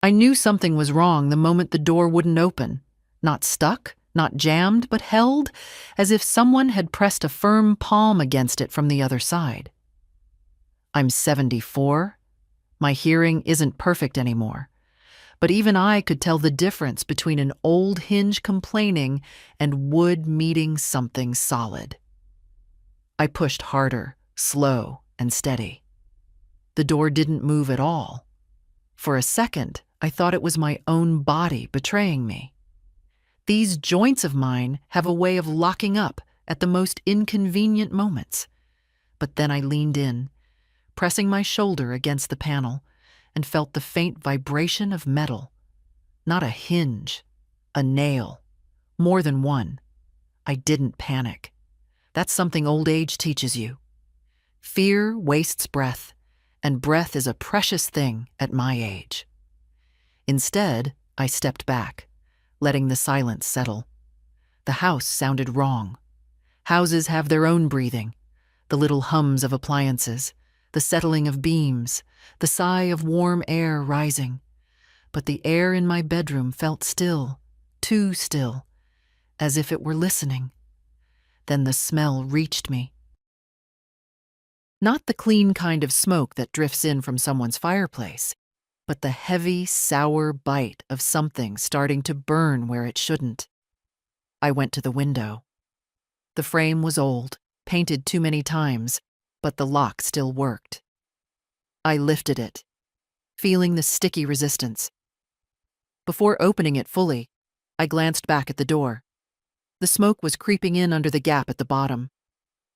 I knew something was wrong the moment the door wouldn't open. Not stuck, not jammed, but held, as if someone had pressed a firm palm against it from the other side. I'm 74. My hearing isn't perfect anymore. But even I could tell the difference between an old hinge complaining and wood meeting something solid. I pushed harder, slow and steady. The door didn't move at all. For a second, I thought it was my own body betraying me. These joints of mine have a way of locking up at the most inconvenient moments. But then I leaned in, pressing my shoulder against the panel, and felt the faint vibration of metal. Not a hinge, a nail, more than one. I didn't panic. That's something old age teaches you. Fear wastes breath, and breath is a precious thing at my age. Instead, I stepped back, letting the silence settle. The house sounded wrong. Houses have their own breathing, the little hums of appliances, the settling of beams, the sigh of warm air rising. But the air in my bedroom felt still, too still, as if it were listening. Then the smell reached me. Not the clean kind of smoke that drifts in from someone's fireplace, but the heavy, sour bite of something starting to burn where it shouldn't. I went to the window. The frame was old, painted too many times, but the lock still worked. I lifted it, feeling the sticky resistance. Before opening it fully, I glanced back at the door. The smoke was creeping in under the gap at the bottom.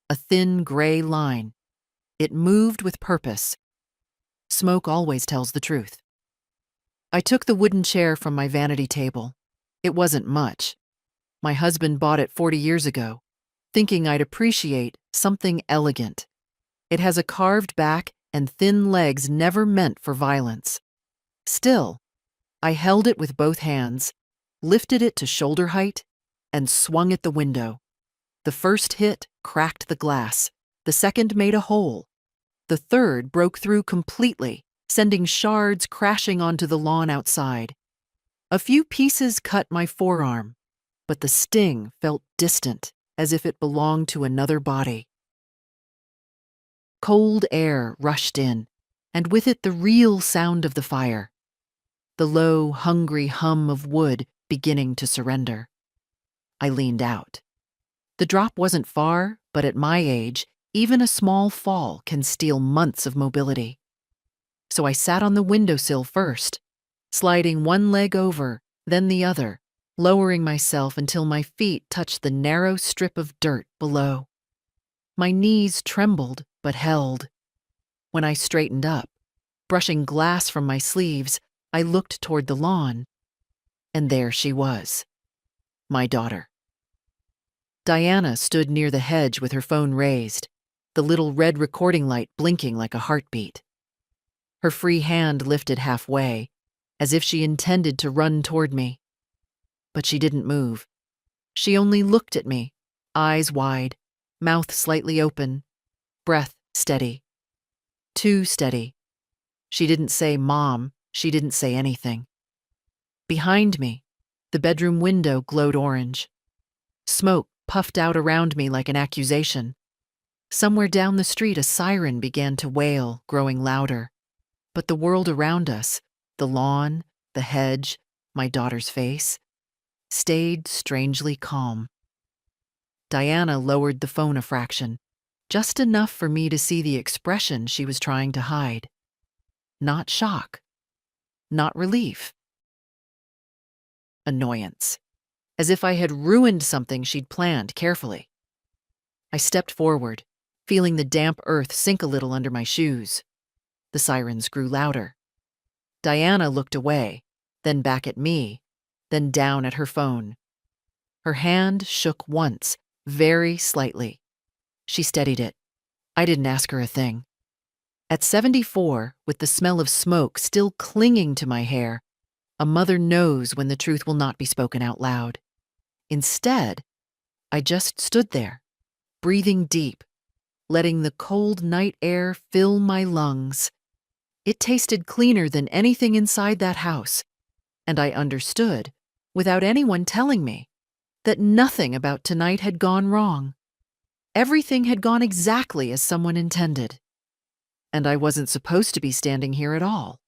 A thin gray line. It moved with purpose. Smoke always tells the truth. I took the wooden chair from my vanity table. It wasn't much. My husband bought it 40 years ago, thinking I'd appreciate something elegant. It has a carved back and thin legs never meant for violence. Still, I held it with both hands, lifted it to shoulder height, and swung at the window. The first hit cracked the glass. The second made a hole. The third broke through completely, sending shards crashing onto the lawn outside. A few pieces cut my forearm, but the sting felt distant, as if it belonged to another body. Cold air rushed in, and with it the real sound of the fire. The low, hungry hum of wood beginning to surrender. I leaned out. The drop wasn't far, but at my age, even a small fall can steal months of mobility. So I sat on the windowsill first, sliding one leg over, then the other, lowering myself until my feet touched the narrow strip of dirt below. My knees trembled but held. When I straightened up, brushing glass from my sleeves, I looked toward the lawn. And there she was, my daughter. Diana stood near the hedge with her phone raised, the little red recording light blinking like a heartbeat. Her free hand lifted halfway, as if she intended to run toward me. But she didn't move. She only looked at me, eyes wide, mouth slightly open, breath steady. Too steady. She didn't say Mom, she didn't say anything. Behind me, the bedroom window glowed orange. Smoke puffed out around me like an accusation. Somewhere down the street, a siren began to wail, growing louder. But the world around us, the lawn, the hedge, my daughter's face, stayed strangely calm. Diana lowered the phone a fraction, just enough for me to see the expression she was trying to hide. Not shock. Not relief. Annoyance. As if I had ruined something she'd planned carefully. I stepped forward, feeling the damp earth sink a little under my shoes. The sirens grew louder. Diana looked away, then back at me, then down at her phone. Her hand shook once, very slightly. She steadied it. I didn't ask her a thing. At 74, with the smell of smoke still clinging to my hair, a mother knows when the truth will not be spoken out loud. Instead, I just stood there, breathing deep, letting the cold night air fill my lungs. It tasted cleaner than anything inside that house, and I understood, without anyone telling me, that nothing about tonight had gone wrong. Everything had gone exactly as someone intended, and I wasn't supposed to be standing here at all.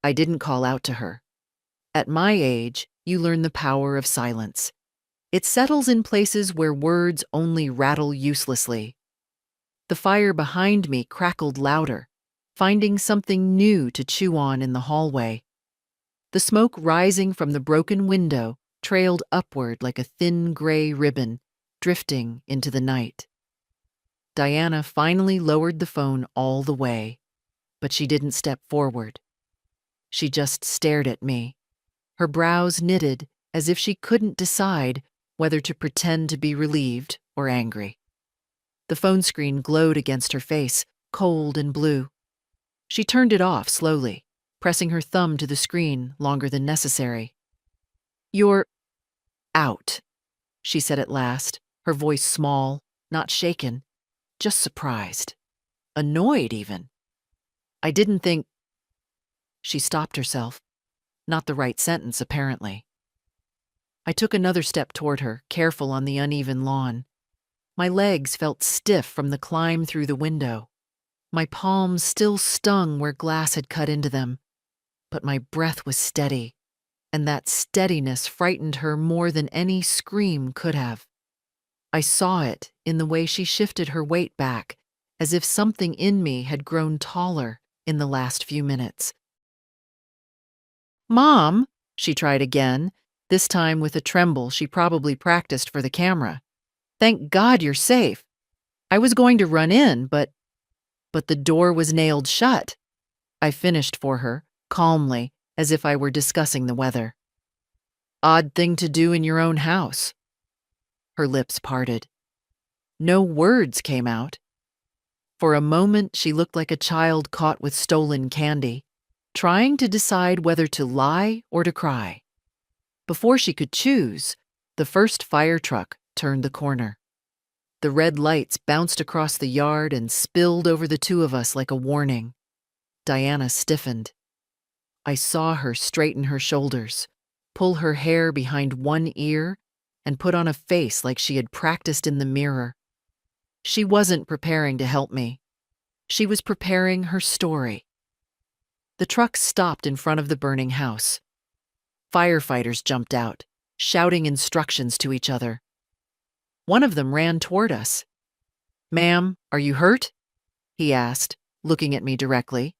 I didn't call out to her. At my age, you learn the power of silence. It settles in places where words only rattle uselessly. The fire behind me crackled louder, finding something new to chew on in the hallway. The smoke rising from the broken window trailed upward like a thin gray ribbon, drifting into the night. Diana finally lowered the phone all the way, but she didn't step forward. She just stared at me, her brows knitted as if she couldn't decide whether to pretend to be relieved or angry. The phone screen glowed against her face, cold and blue. She turned it off slowly, pressing her thumb to the screen longer than necessary. "You're out," she said at last, her voice small, not shaken, just surprised. Annoyed, even. I didn't think... She stopped herself. Not the right sentence, apparently. I took another step toward her, careful on the uneven lawn. My legs felt stiff from the climb through the window. My palms still stung where glass had cut into them, but my breath was steady, and that steadiness frightened her more than any scream could have. I saw it in the way she shifted her weight back, as if something in me had grown taller in the last few minutes. "Mom," she tried again, this time with a tremble she probably practiced for the camera. "Thank God you're safe. I was going to run in, but the door was nailed shut." I finished for her, calmly, as if I were discussing the weather. "Odd thing to do in your own house." Her lips parted. No words came out. For a moment, she looked like a child caught with stolen candy, trying to decide whether to lie or to cry. Before she could choose, the first fire truck turned the corner. The red lights bounced across the yard and spilled over the two of us like a warning. Diana stiffened. I saw her straighten her shoulders, pull her hair behind one ear, and put on a face like she had practiced in the mirror. She wasn't preparing to help me. She was preparing her story. The truck stopped in front of the burning house. Firefighters jumped out, shouting instructions to each other. One of them ran toward us. "Ma'am, are you hurt?" he asked, looking at me directly.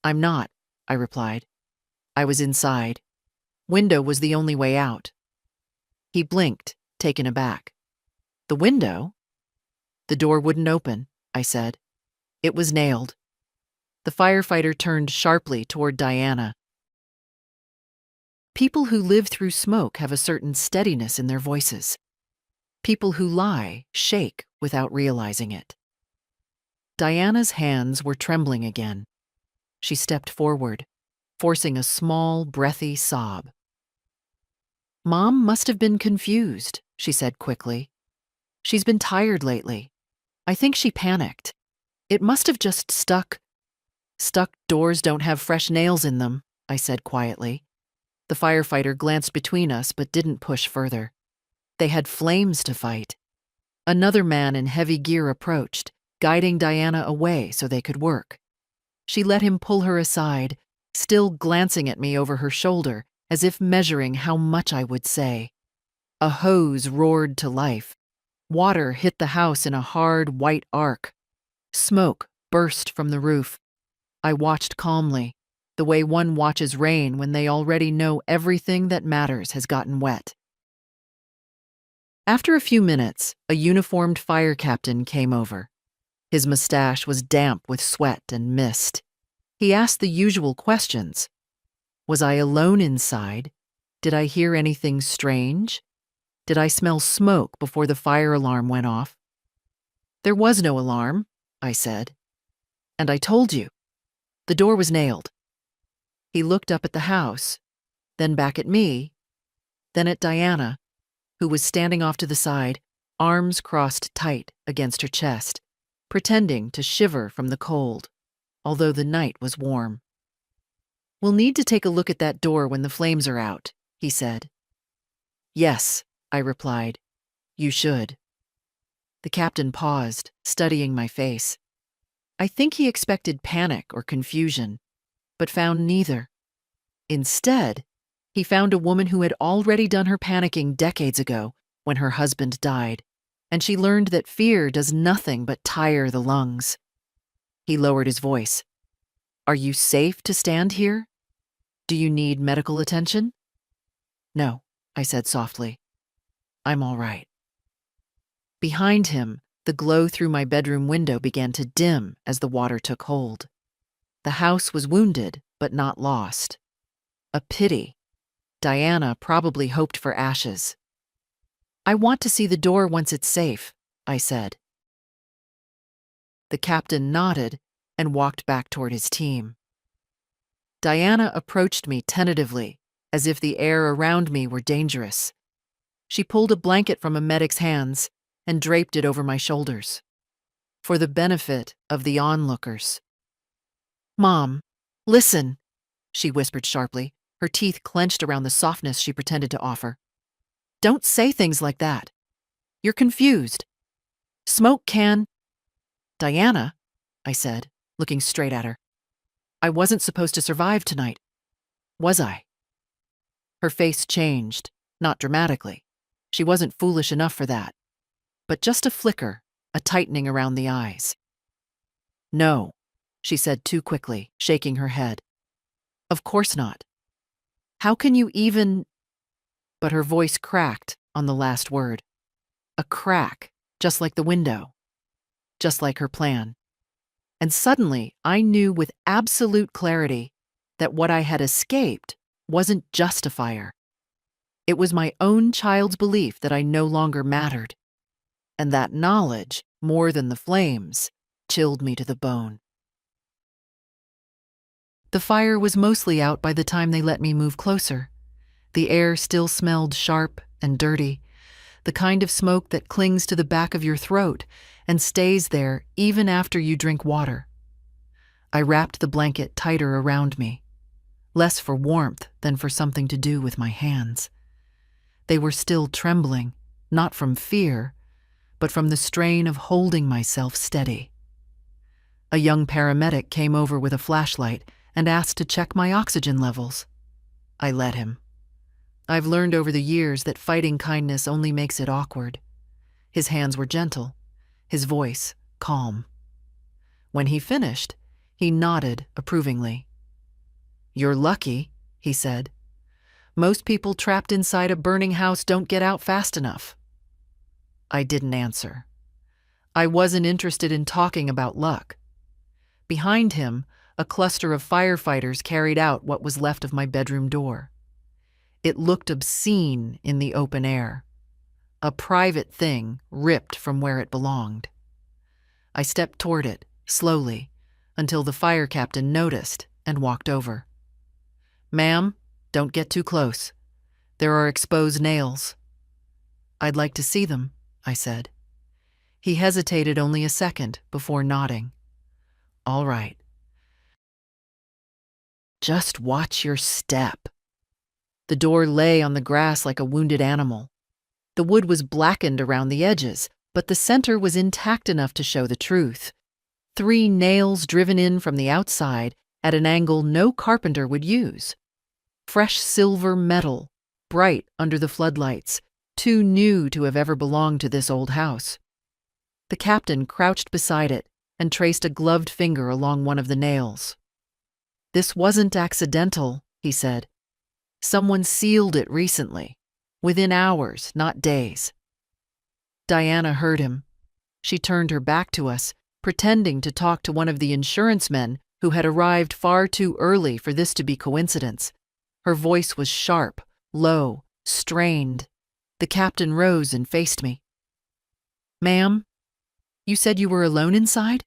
"I'm not," I replied. I was inside. Window was the only way out. He blinked, taken aback. "The window?" "The door wouldn't open," I said. "It was nailed." The firefighter turned sharply toward Diana. People who live through smoke have a certain steadiness in their voices. People who lie shake without realizing it. Diana's hands were trembling again. She stepped forward, forcing a small, breathy sob. "Mom must have been confused," she said quickly. "She's been tired lately. I think she panicked. It must have just stuck." "Stuck doors don't have fresh nails in them," I said quietly. The firefighter glanced between us but didn't push further. They had flames to fight. Another man in heavy gear approached, guiding Diana away so they could work. She let him pull her aside, still glancing at me over her shoulder, as if measuring how much I would say. A hose roared to life. Water hit the house in a hard, white arc. Smoke burst from the roof. I watched calmly, the way one watches rain when they already know everything that matters has gotten wet. After a few minutes, a uniformed fire captain came over. His mustache was damp with sweat and mist. He asked the usual questions. Was I alone inside? Did I hear anything strange? Did I smell smoke before the fire alarm went off? "There was no alarm," I said. "And I told you. The door was nailed." He looked up at the house, then back at me, then at Diana, who was standing off to the side, arms crossed tight against her chest, pretending to shiver from the cold. although the night was warm. "We'll need to take a look at that door when the flames are out," he said. "Yes," I replied. "You should." The captain paused, studying my face. I think he expected panic or confusion, but found neither. Instead, he found a woman who had already done her panicking decades ago when her husband died, and she learned that fear does nothing but tire the lungs. He lowered his voice. "Are you safe to stand here? Do you need medical attention?" "No," I said softly. "I'm all right." Behind him, the glow through my bedroom window began to dim as the water took hold. The house was wounded, but not lost. A pity. Diana probably hoped for ashes. "I want to see the door once it's safe," I said. The captain nodded and walked back toward his team. Diana approached me tentatively, as if the air around me were dangerous. She pulled a blanket from a medic's hands and draped it over my shoulders, for the benefit of the onlookers. "Mom, listen," she whispered sharply, her teeth clenched around the softness she pretended to offer. "Don't say things like that. You're confused. Smoke can—" "Diana," I said, looking straight at her. "I wasn't supposed to survive tonight, was I?" Her face changed, not dramatically. She wasn't foolish enough for that. But just a flicker, a tightening around the eyes. "No," she said too quickly, shaking her head. "Of course not. How can you even—" But her voice cracked on the last word. A crack, just like the window. Just like her plan. And suddenly, I knew with absolute clarity that what I had escaped wasn't just a fire. It was my own child's belief that I no longer mattered. And that knowledge, more than the flames, chilled me to the bone. The fire was mostly out by the time they let me move closer. The air still smelled sharp and dirty, the kind of smoke that clings to the back of your throat and stays there even after you drink water. I wrapped the blanket tighter around me, less for warmth than for something to do with my hands. They were still trembling, not from fear, but from the strain of holding myself steady. A young paramedic came over with a flashlight and asked to check my oxygen levels. I let him. I've learned over the years that fighting kindness only makes it awkward. His hands were gentle, his voice calm. When he finished, he nodded approvingly. "You're lucky," he said. "Most people trapped inside a burning house don't get out fast enough." I didn't answer. I wasn't interested in talking about luck. Behind him, a cluster of firefighters carried out what was left of my bedroom door. It looked obscene in the open air. A private thing ripped from where it belonged. I stepped toward it, slowly, until the fire captain noticed and walked over. "Ma'am, don't get too close. There are exposed nails." "I'd like to see them," I said. He hesitated only a second before nodding. "All right." "Just watch your step." The door lay on the grass like a wounded animal. The wood was blackened around the edges, but the center was intact enough to show the truth. 3 nails driven in from the outside at an angle no carpenter would use. Fresh silver metal, bright under the floodlights, too new to have ever belonged to this old house. The captain crouched beside it and traced a gloved finger along one of the nails. "This wasn't accidental," he said. "Someone sealed it recently, within hours, not days." Diana heard him. She turned her back to us, pretending to talk to one of the insurance men who had arrived far too early for this to be coincidence. Her voice was sharp, low, strained. The captain rose and faced me. "Ma'am, you said you were alone inside?"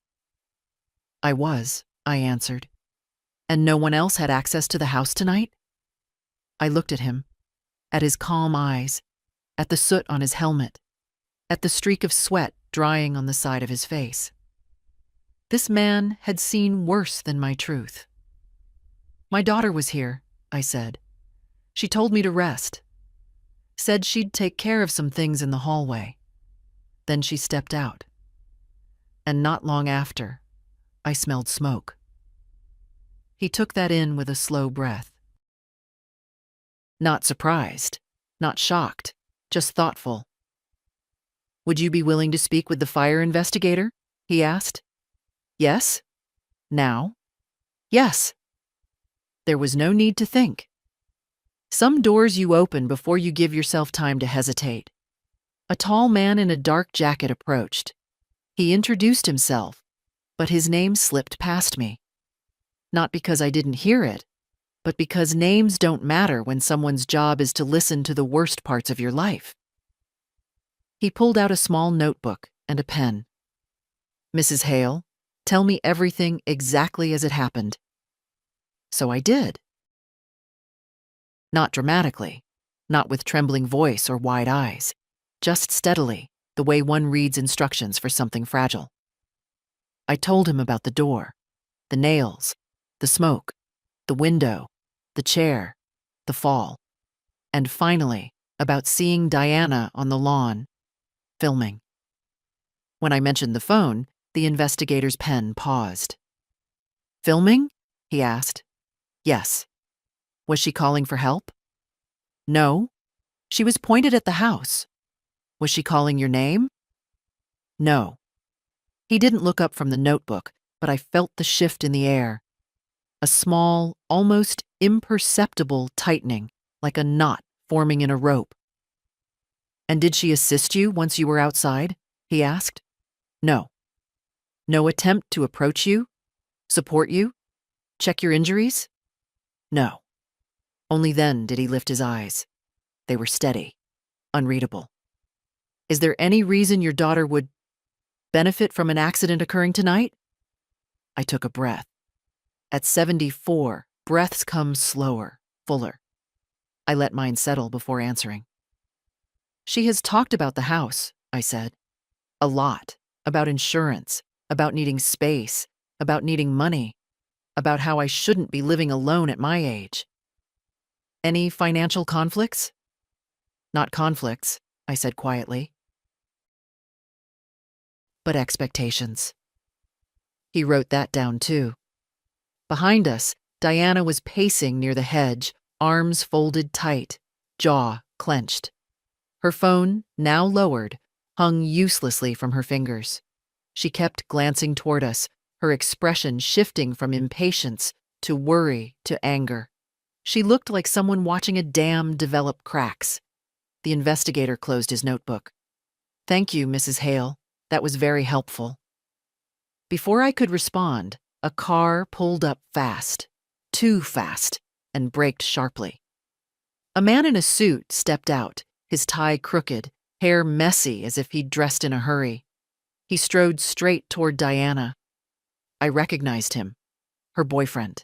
"I was," I answered. "And no one else had access to the house tonight?" I looked at him, at his calm eyes, at the soot on his helmet, at the streak of sweat drying on the side of his face. This man had seen worse than my truth. "My daughter was here," I said. "She told me to rest. Said she'd take care of some things in the hallway. Then she stepped out. And not long after, I smelled smoke." He took that in with a slow breath. Not surprised, not shocked, just thoughtful. "Would you be willing to speak with the fire investigator?" he asked. "Yes." "Now?" "Yes." There was no need to think. Some doors you open before you give yourself time to hesitate. A tall man in a dark jacket approached. He introduced himself, but his name slipped past me. Not because I didn't hear it, but because names don't matter when someone's job is to listen to the worst parts of your life. He pulled out a small notebook and a pen. "Mrs. Hale, tell me everything exactly as it happened." So I did. Not dramatically, not with trembling voice or wide eyes, just steadily, the way one reads instructions for something fragile. I told him about the door, the nails, the smoke, the window, the chair, the fall, and finally, about seeing Diana on the lawn, filming. When I mentioned the phone, the investigator's pen paused. "Filming?" he asked. "Yes." "Was she calling for help?" "No. She was pointed at the house." "Was she calling your name?" "No." He didn't look up from the notebook, but I felt the shift in the air. A small, almost imperceptible tightening, like a knot forming in a rope. "And did she assist you once you were outside?" he asked. "No." "No attempt to approach you? Support you? Check your injuries?" "No." Only then did he lift his eyes. They were steady, unreadable. "Is there any reason your daughter would benefit from an accident occurring tonight?" I took a breath. At 74, breaths come slower, fuller. I let mine settle before answering. "She has talked about the house," I said. "A lot. About insurance, about needing space, about needing money, about how I shouldn't be living alone at my age." "Any financial conflicts?" "Not conflicts," I said quietly, "but expectations." He wrote that down too. Behind us, Diana was pacing near the hedge, arms folded tight, jaw clenched. Her phone, now lowered, hung uselessly from her fingers. She kept glancing toward us, her expression shifting from impatience to worry to anger. She looked like someone watching a dam develop cracks. The investigator closed his notebook. "Thank you, Mrs. Hale. That was very helpful." Before I could respond, a car pulled up fast, too fast, and braked sharply. A man in a suit stepped out, his tie crooked, hair messy as if he'd dressed in a hurry. He strode straight toward Diana. I recognized him, her boyfriend,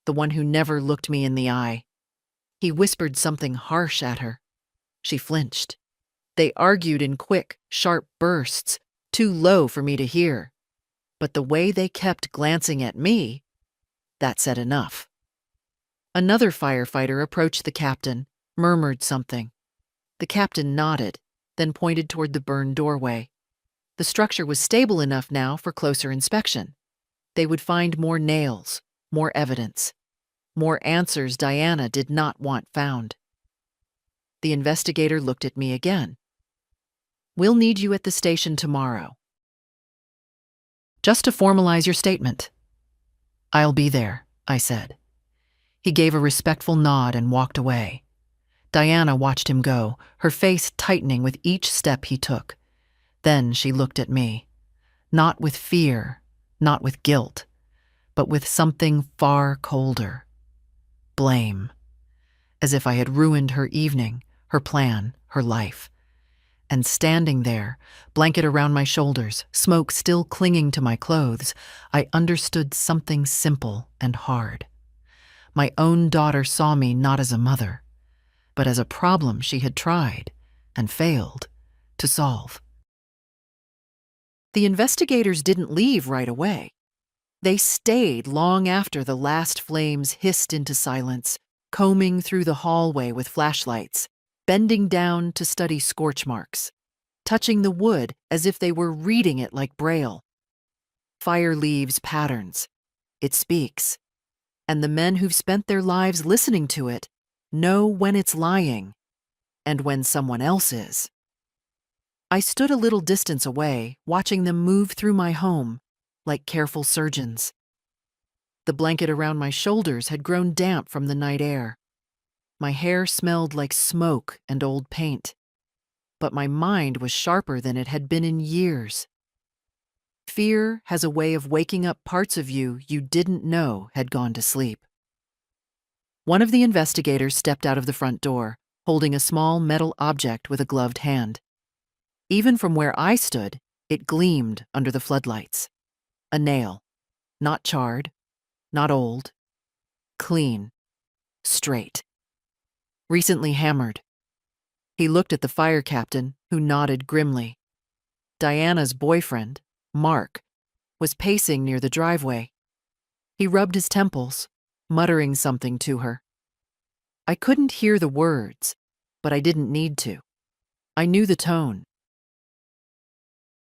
the one who never looked me in the eye. He whispered something harsh at her. She flinched. They argued in quick, sharp bursts, too low for me to hear. But the way they kept glancing at me, that said enough. Another firefighter approached the captain, murmured something. The captain nodded, then pointed toward the burned doorway. The structure was stable enough now for closer inspection. They would find more nails, more evidence, more answers Diana did not want found. The investigator looked at me again. "We'll need you at the station tomorrow. Just to formalize your statement." "I'll be there," I said. He gave a respectful nod and walked away. Diana watched him go, her face tightening with each step he took. Then she looked at me, not with fear, not with guilt, but with something far colder. Blame. As if I had ruined her evening, her plan, her life. And standing there, blanket around my shoulders, smoke still clinging to my clothes, I understood something simple and hard. My own daughter saw me not as a mother, but as a problem she had tried, and failed, to solve. The investigators didn't leave right away. They stayed long after the last flames hissed into silence, combing through the hallway with flashlights, bending down to study scorch marks, touching the wood as if they were reading it like Braille. Fire leaves patterns. It speaks. And the men who've spent their lives listening to it know when it's lying and when someone else is. I stood a little distance away, watching them move through my home like careful surgeons. The blanket around my shoulders had grown damp from the night air. My hair smelled like smoke and old paint, but my mind was sharper than it had been in years. Fear has a way of waking up parts of you didn't know had gone to sleep. One of the investigators stepped out of the front door, holding a small metal object with a gloved hand. Even from where I stood, it gleamed under the floodlights. A nail, not charred, not old, clean, straight. Recently hammered. He looked at the fire captain, who nodded grimly. Diana's boyfriend, Mark, was pacing near the driveway. He rubbed his temples, muttering something to her. I couldn't hear the words, but I didn't need to. I knew the tone.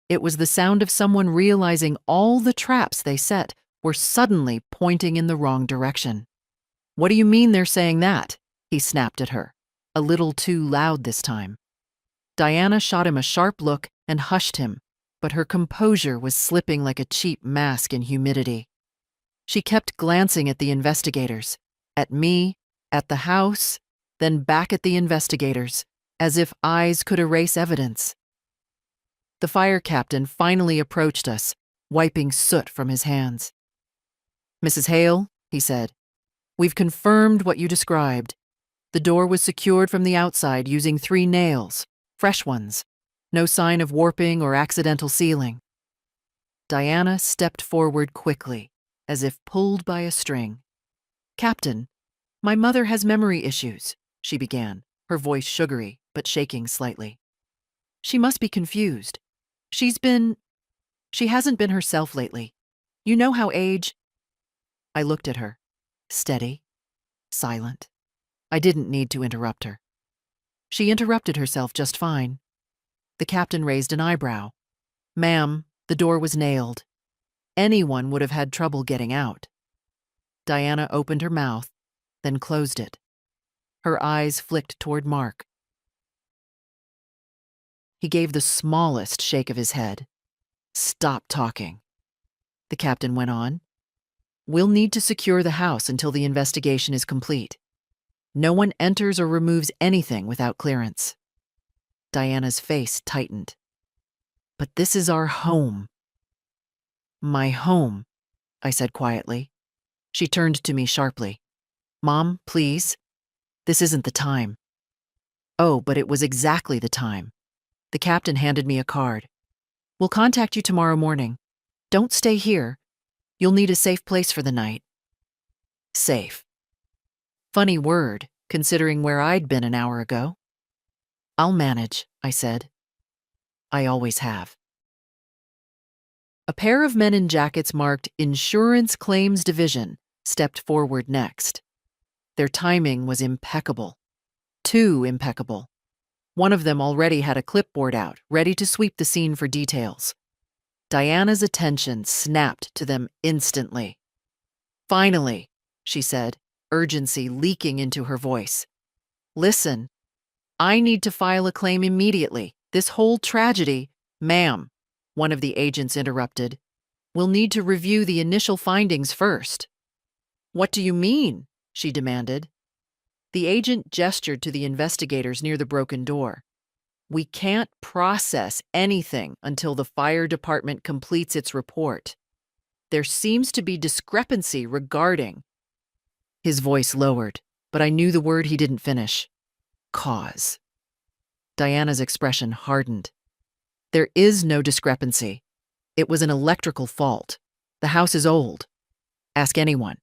It was the sound of someone realizing all the traps they set were suddenly pointing in the wrong direction. "What do you mean they're saying that?" he snapped at her, a little too loud this time. Diana shot him a sharp look and hushed him, but her composure was slipping like a cheap mask in humidity. She kept glancing at the investigators, at me, at the house, then back at the investigators, as if eyes could erase evidence. The fire captain finally approached us, wiping soot from his hands. "Mrs. Hale," he said, "we've confirmed what you described. The door was secured from the outside using 3 nails, fresh ones. No sign of warping or accidental sealing." Diana stepped forward quickly, as if pulled by a string. "Captain, my mother has memory issues," she began, her voice sugary but shaking slightly. "She must be confused. She hasn't been herself lately. You know how age—" I looked at her, steady, silent. I didn't need to interrupt her. She interrupted herself just fine. The captain raised an eyebrow. "Ma'am, the door was nailed. Anyone would have had trouble getting out." Diana opened her mouth, then closed it. Her eyes flicked toward Mark. He gave the smallest shake of his head. "Stop talking." The captain went on. "We'll need to secure the house until the investigation is complete. No one enters or removes anything without clearance." Diana's face tightened. "But this is our home." "My home," I said quietly. She turned to me sharply. "Mom, please. This isn't the time." Oh, but it was exactly the time. The captain handed me a card. "We'll contact you tomorrow morning. Don't stay here. You'll need a safe place for the night." Safe. Funny word, considering where I'd been an hour ago. "I'll manage," I said. I always have. A pair of men in jackets marked Insurance Claims Division stepped forward next. Their timing was impeccable. Too impeccable. One of them already had a clipboard out, ready to sweep the scene for details. Diana's attention snapped to them instantly. "Finally," she said, urgency leaking into her voice. "Listen, I need to file a claim immediately. This whole tragedy—" "Ma'am," one of the agents interrupted, "we'll need to review the initial findings first." "What do you mean?" she demanded. The agent gestured to the investigators near the broken door. "We can't process anything until the fire department completes its report. There seems to be discrepancy regarding—" His voice lowered, but I knew the word he didn't finish. "Cause." Diana's expression hardened. "There is no discrepancy. It was an electrical fault. The house is old. Ask anyone."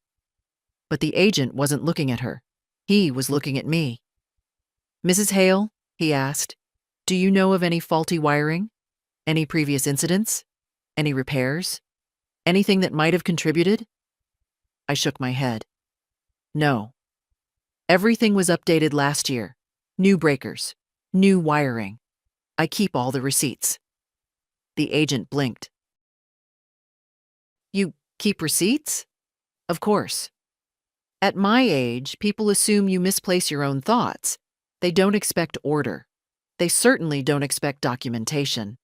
But the agent wasn't looking at her. He was looking at me. "Mrs. Hale," he asked, "do you know of any faulty wiring? Any previous incidents? Any repairs? Anything that might have contributed? I shook my head. No. Everything was updated last year. New breakers. New wiring. I keep all the receipts. The agent blinked. You keep receipts? Of course. At my age, people assume you misplace your own thoughts. They don't expect order. They certainly don't expect documentation.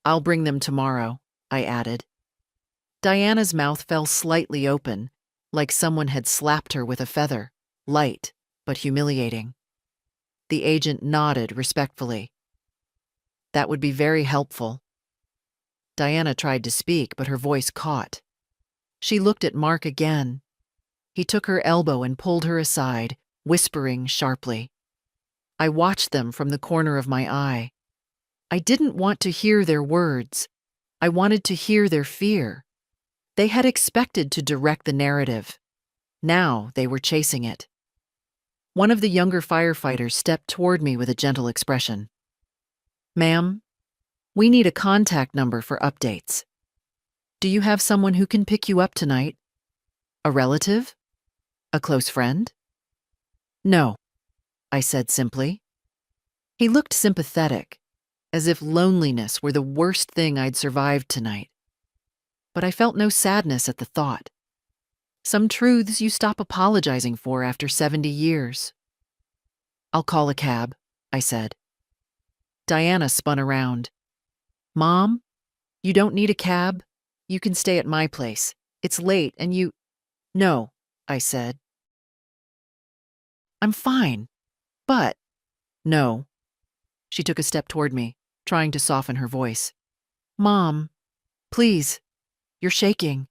I'll bring them tomorrow, I added. Diana's mouth fell slightly open, like someone had slapped her with a feather, light but humiliating. The agent nodded respectfully. That would be very helpful. Diana tried to speak, but her voice caught. She looked at Mark again. He took her elbow and pulled her aside, whispering sharply. I watched them from the corner of my eye. I didn't want to hear their words. I wanted to hear their fear. They had expected to direct the narrative. Now they were chasing it. One of the younger firefighters stepped toward me with a gentle expression. Ma'am, we need a contact number for updates. Do you have someone who can pick you up tonight? A relative? A close friend? No, I said simply. He looked sympathetic, as if loneliness were the worst thing I'd survived tonight. But I felt no sadness at the thought. Some truths you stop apologizing for after 70 years. I'll call a cab, I said. Diana spun around. Mom, you don't need a cab. You can stay at my place. It's late and you... No, I said. I'm fine, but... No. She took a step toward me, trying to soften her voice. Mom, please, you're shaking.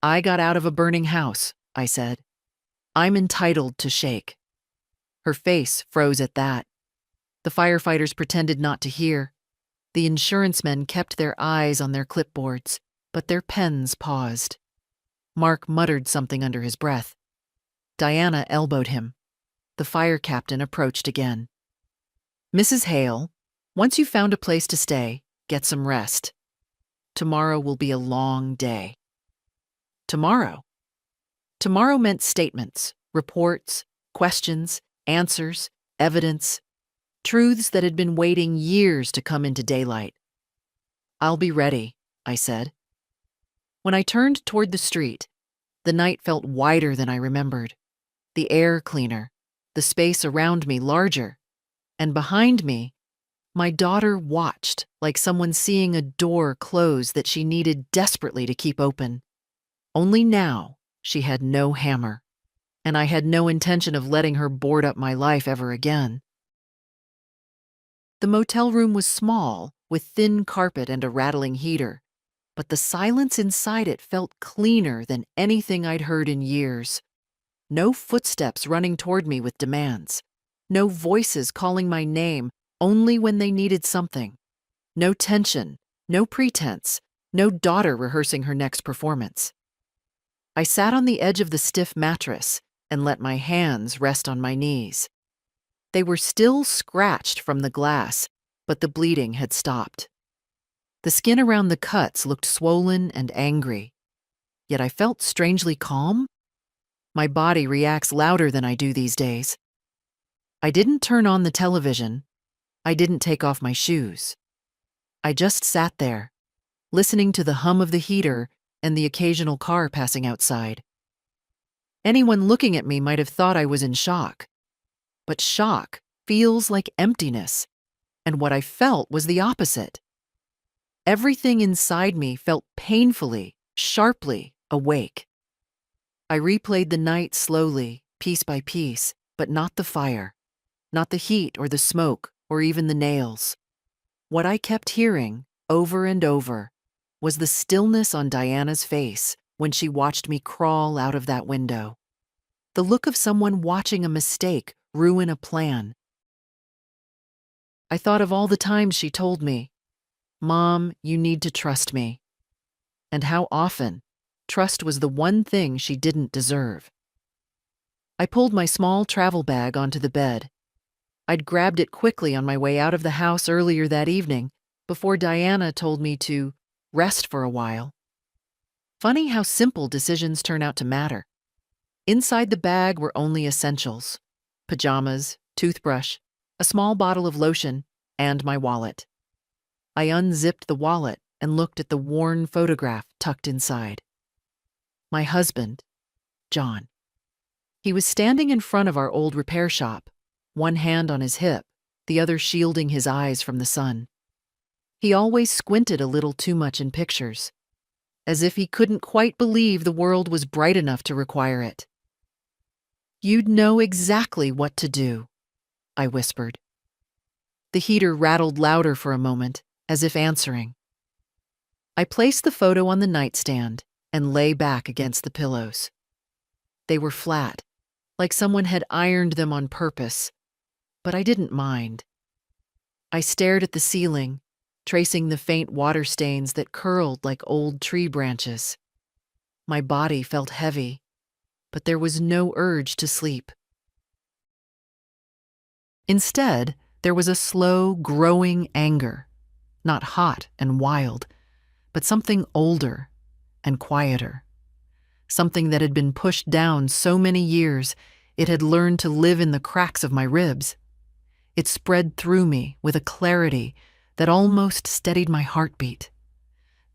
I got out of a burning house, I said. I'm entitled to shake. Her face froze at that. The firefighters pretended not to hear. The insurance men kept their eyes on their clipboards, but their pens paused. Mark muttered something under his breath. Diana elbowed him. The fire captain approached again. Mrs. Hale, once you've found a place to stay, get some rest. Tomorrow will be a long day. Tomorrow? Tomorrow meant statements, reports, questions, answers, evidence, truths that had been waiting years to come into daylight. I'll be ready, I said. When I turned toward the street, the night felt wider than I remembered, the air cleaner, the space around me larger, and behind me, my daughter watched like someone seeing a door close that she needed desperately to keep open. Only now she had no hammer, and I had no intention of letting her board up my life ever again. The motel room was small, with thin carpet and a rattling heater, but the silence inside it felt cleaner than anything I'd heard in years. No footsteps running toward me with demands. No voices calling my name only when they needed something. No tension, no pretense, no daughter rehearsing her next performance. I sat on the edge of the stiff mattress and let my hands rest on my knees. They were still scratched from the glass, but the bleeding had stopped. The skin around the cuts looked swollen and angry, yet I felt strangely calm. My body reacts louder than I do these days. I didn't turn on the television. I didn't take off my shoes. I just sat there, listening to the hum of the heater and the occasional car passing outside. Anyone looking at me might have thought I was in shock. But shock feels like emptiness, and what I felt was the opposite. Everything inside me felt painfully, sharply awake. I replayed the night slowly, piece by piece, but not the fire, not the heat or the smoke or even the nails. What I kept hearing, over and over, was the stillness on Diana's face when she watched me crawl out of that window. The look of someone watching a mistake ruin a plan. I thought of all the times she told me, "Mom, you need to trust me," and how often trust was the one thing she didn't deserve. I pulled my small travel bag onto the bed. I'd grabbed it quickly on my way out of the house earlier that evening before Diana told me to rest for a while. Funny how simple decisions turn out to matter. Inside the bag were only essentials: pajamas, toothbrush, a small bottle of lotion, and my wallet. I unzipped the wallet and looked at the worn photograph tucked inside. My husband, John. He was standing in front of our old repair shop, one hand on his hip, the other shielding his eyes from the sun. He always squinted a little too much in pictures, as if he couldn't quite believe the world was bright enough to require it. "You'd know exactly what to do," I whispered. The heater rattled louder for a moment, as if answering. I placed the photo on the nightstand and lay back against the pillows. They were flat, like someone had ironed them on purpose, but I didn't mind. I stared at the ceiling, tracing the faint water stains that curled like old tree branches. My body felt heavy, but there was no urge to sleep. Instead, there was a slow, growing anger, not hot and wild, but something older and quieter. Something that had been pushed down so many years it had learned to live in the cracks of my ribs. It spread through me with a clarity that almost steadied my heartbeat.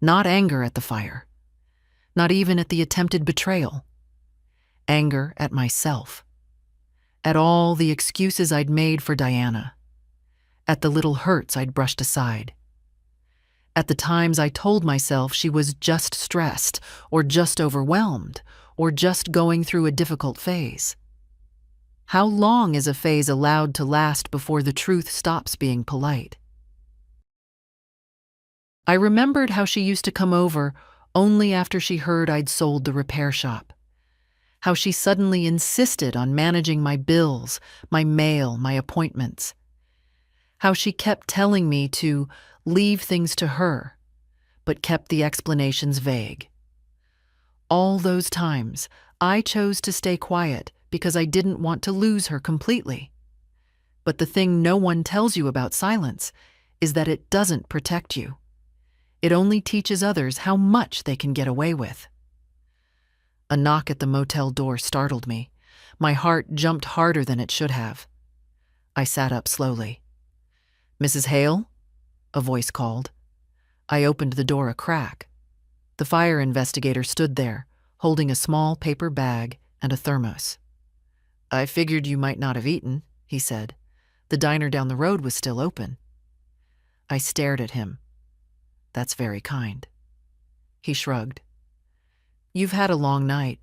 Not anger at the fire, not even at the attempted betrayal. Anger at myself, at all the excuses I'd made for Diana, at the little hurts I'd brushed aside, at the times I told myself she was just stressed, or just overwhelmed, or just going through a difficult phase. How long is a phase allowed to last before the truth stops being polite? I remembered how she used to come over only after she heard I'd sold the repair shop. How she suddenly insisted on managing my bills, my mail, my appointments. How she kept telling me to leave things to her, but kept the explanations vague. All those times, I chose to stay quiet because I didn't want to lose her completely. But the thing no one tells you about silence is that it doesn't protect you. It only teaches others how much they can get away with. A knock at the motel door startled me. My heart jumped harder than it should have. I sat up slowly. "Mrs. Hale?" a voice called. I opened the door a crack. The fire investigator stood there, holding a small paper bag and a thermos. "I figured you might not have eaten," he said. "The diner down the road was still open." I stared at him. "That's very kind." He shrugged. "You've had a long night.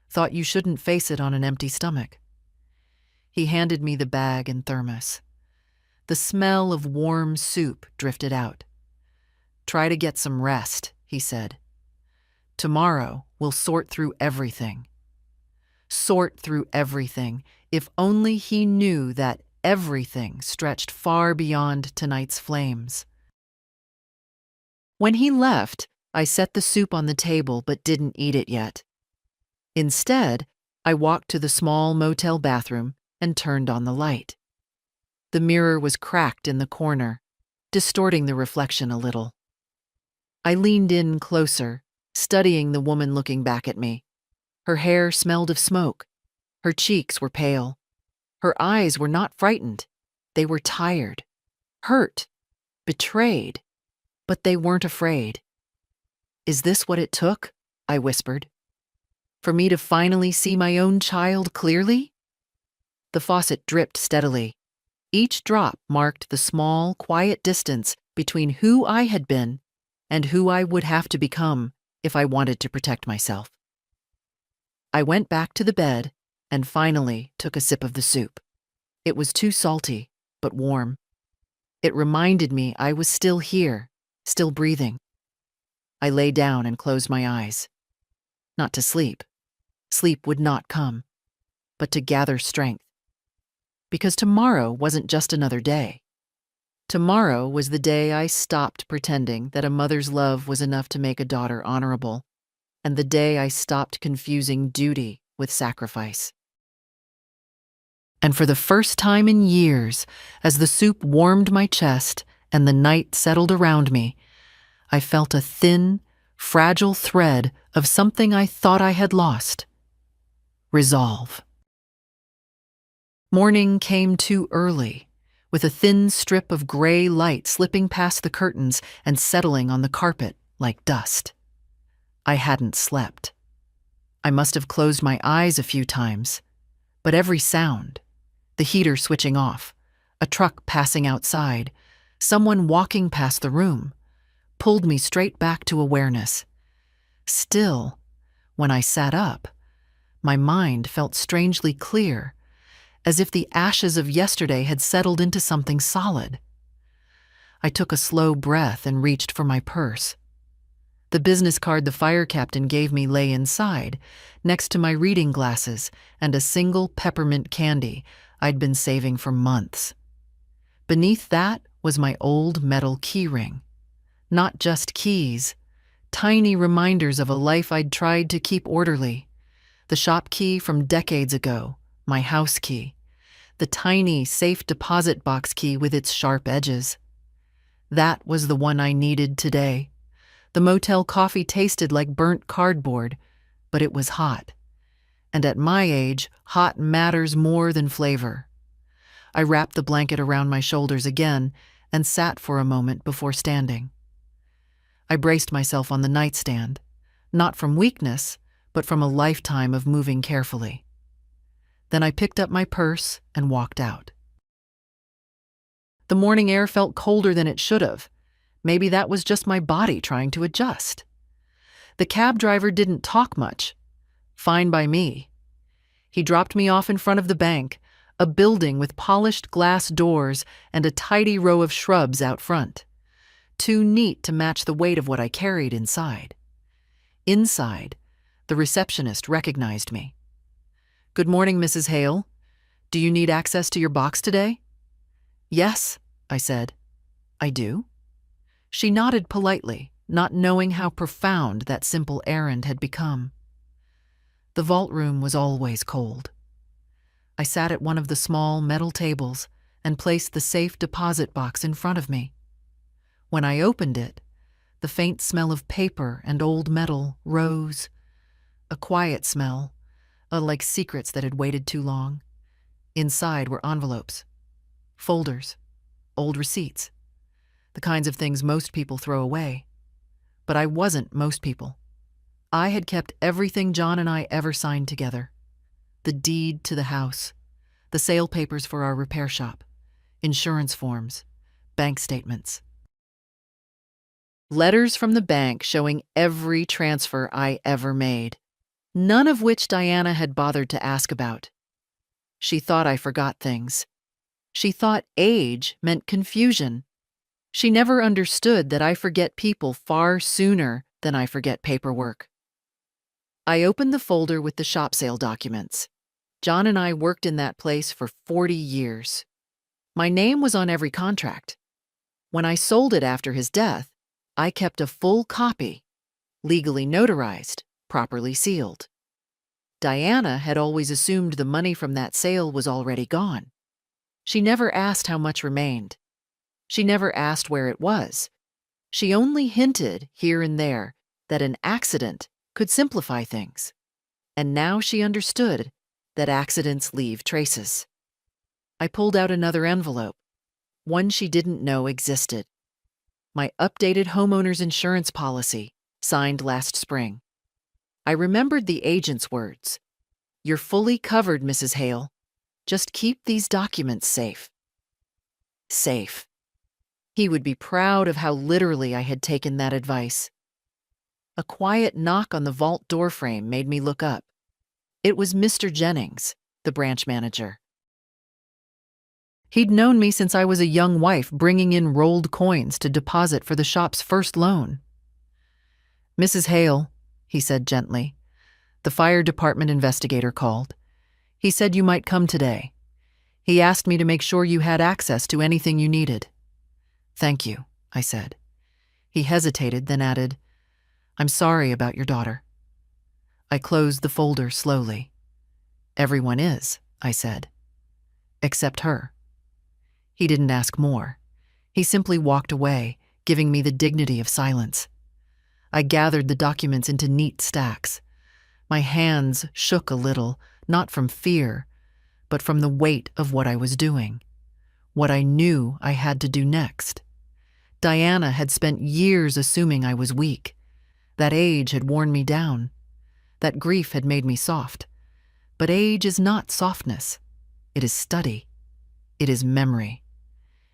Thought you shouldn't face it on an empty stomach." He handed me the bag and thermos. The smell of warm soup drifted out. "Try to get some rest," he said. "Tomorrow we'll sort through everything." Sort through everything. If only he knew that everything stretched far beyond tonight's flames. When he left, I set the soup on the table but didn't eat it yet. Instead, I walked to the small motel bathroom and turned on the light. The mirror was cracked in the corner, distorting the reflection a little. I leaned in closer, studying the woman looking back at me. Her hair smelled of smoke. Her cheeks were pale. Her eyes were not frightened. They were tired, hurt, betrayed, but they weren't afraid. "Is this what it took?" I whispered. "For me to finally see my own child clearly?" The faucet dripped steadily. Each drop marked the small, quiet distance between who I had been and who I would have to become if I wanted to protect myself. I went back to the bed and finally took a sip of the soup. It was too salty, but warm. It reminded me I was still here, still breathing. I lay down and closed my eyes. Not to sleep. Sleep would not come, but to gather strength. Because tomorrow wasn't just another day. Tomorrow was the day I stopped pretending that a mother's love was enough to make a daughter honorable, and the day I stopped confusing duty with sacrifice. And for the first time in years, as the soup warmed my chest and the night settled around me, I felt a thin, fragile thread of something I thought I had lost. Resolve. Morning came too early, with a thin strip of gray light slipping past the curtains and settling on the carpet like dust. I hadn't slept. I must have closed my eyes a few times, but every sound, the heater switching off, a truck passing outside, someone walking past the room, pulled me straight back to awareness. Still, when I sat up, my mind felt strangely clear, as if the ashes of yesterday had settled into something solid. I took a slow breath and reached for my purse. The business card the fire captain gave me lay inside, next to my reading glasses and a single peppermint candy I'd been saving for months. Beneath that was my old metal keyring. Not just keys, tiny reminders of a life I'd tried to keep orderly. The shop key from decades ago, my house key, the tiny safe deposit box key with its sharp edges. That was the one I needed today. The motel coffee tasted like burnt cardboard, but it was hot. And at my age, hot matters more than flavor. I wrapped the blanket around my shoulders again and sat for a moment before standing. I braced myself on the nightstand, not from weakness, but from a lifetime of moving carefully. Then I picked up my purse and walked out. The morning air felt colder than it should have. Maybe that was just my body trying to adjust. The cab driver didn't talk much. Fine by me. He dropped me off in front of the bank, a building with polished glass doors and a tidy row of shrubs out front. Too neat to match the weight of what I carried inside. Inside, the receptionist recognized me. "Good morning, Mrs. Hale. Do you need access to your box today?" "Yes," I said. "I do?" She nodded politely, not knowing how profound that simple errand had become. The vault room was always cold. I sat at one of the small metal tables and placed the safe deposit box in front of me. When I opened it, the faint smell of paper and old metal rose. A quiet smell, like secrets that had waited too long. Inside were envelopes, folders, old receipts, the kinds of things most people throw away. But I wasn't most people. I had kept everything John and I ever signed together. The deed to the house, the sale papers for our repair shop, insurance forms, bank statements. Letters from the bank showing every transfer I ever made, none of which Diana had bothered to ask about. She thought I forgot things. She thought age meant confusion. She never understood that I forget people far sooner than I forget paperwork. I opened the folder with the shop sale documents. John and I worked in that place for 40 years. My name was on every contract. When I sold it after his death, I kept a full copy, legally notarized, properly sealed. Diana had always assumed the money from that sale was already gone. She never asked how much remained. She never asked where it was. She only hinted here and there that an accident could simplify things. And now she understood that accidents leave traces. I pulled out another envelope, one she didn't know existed. My updated homeowner's insurance policy, signed last spring. I remembered the agent's words. "You're fully covered, Mrs. Hale. Just keep these documents safe." Safe. He would be proud of how literally I had taken that advice. A quiet knock on the vault doorframe made me look up. It was Mr. Jennings, the branch manager. He'd known me since I was a young wife bringing in rolled coins to deposit for the shop's first loan. "Mrs. Hale," he said gently. "The fire department investigator called. He said you might come today. He asked me to make sure you had access to anything you needed." "Thank you," I said. He hesitated, then added, "I'm sorry about your daughter." I closed the folder slowly. "Everyone is," I said. "Except her." He didn't ask more. He simply walked away, giving me the dignity of silence. I gathered the documents into neat stacks. My hands shook a little, not from fear, but from the weight of what I was doing, what I knew I had to do next. Diana had spent years assuming I was weak. That age had worn me down. That grief had made me soft. But age is not softness. It is study. It is memory.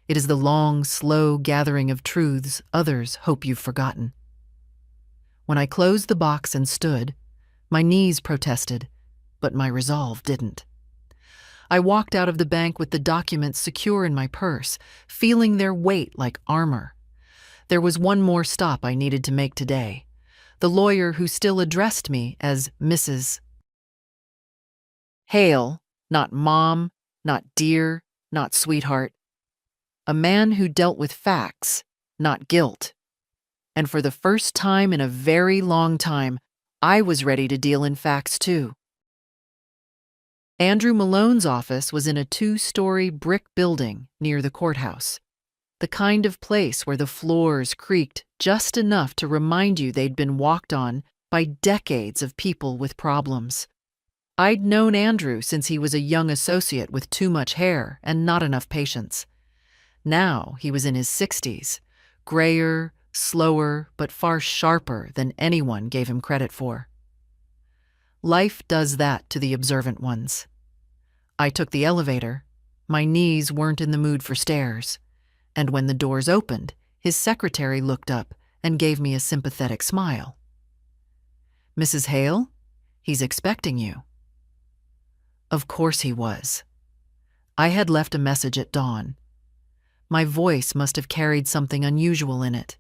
It is the long, slow gathering of truths others hope you've forgotten. When I closed the box and stood, my knees protested, but my resolve didn't. I walked out of the bank with the documents secure in my purse, feeling their weight like armor. There was one more stop I needed to make today. The lawyer who still addressed me as Mrs. Hale, not Mom, not dear, not sweetheart. A man who dealt with facts, not guilt. And for the first time in a very long time, I was ready to deal in facts too. Andrew Malone's office was in a 2-story brick building near the courthouse, the kind of place where the floors creaked just enough to remind you they'd been walked on by decades of people with problems. I'd known Andrew since he was a young associate with too much hair and not enough patience. Now he was in his 60s, grayer, slower, but far sharper than anyone gave him credit for. Life does that to the observant ones. I took the elevator. My knees weren't in the mood for stairs. And when the doors opened, his secretary looked up and gave me a sympathetic smile. "Mrs. Hale, he's expecting you." Of course he was. I had left a message at dawn. My voice must have carried something unusual in it,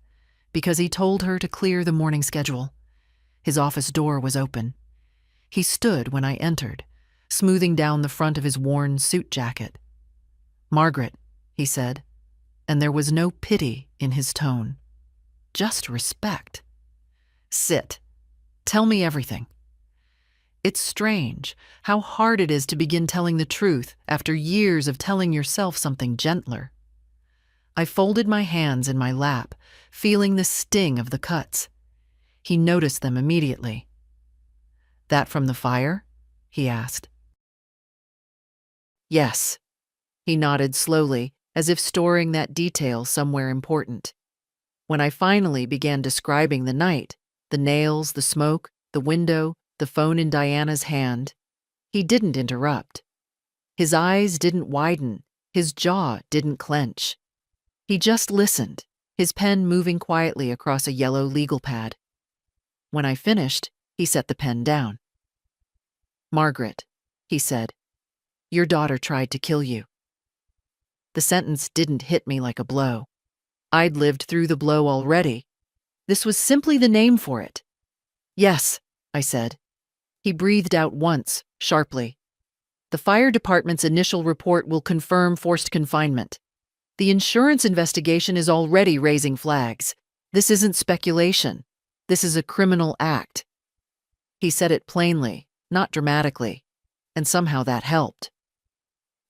because he told her to clear the morning schedule. His office door was open. He stood when I entered, smoothing down the front of his worn suit jacket. "Margaret," he said, and there was no pity in his tone, just respect. "Sit. Tell me everything." It's strange how hard it is to begin telling the truth after years of telling yourself something gentler. I folded my hands in my lap, feeling the sting of the cuts. He noticed them immediately. "That from the fire?" he asked. "Yes." He nodded slowly, as if storing that detail somewhere important. When I finally began describing the night, the nails, the smoke, the window, the phone in Diana's hand, he didn't interrupt. His eyes didn't widen, his jaw didn't clench. He just listened, his pen moving quietly across a yellow legal pad. When I finished, he set the pen down. "Margaret," he said, "your daughter tried to kill you." The sentence didn't hit me like a blow. I'd lived through the blow already. This was simply the name for it. "Yes," I said. He breathed out once, sharply. "The fire department's initial report will confirm forced confinement. The insurance investigation is already raising flags. This isn't speculation. This is a criminal act." He said it plainly, not dramatically, and somehow that helped.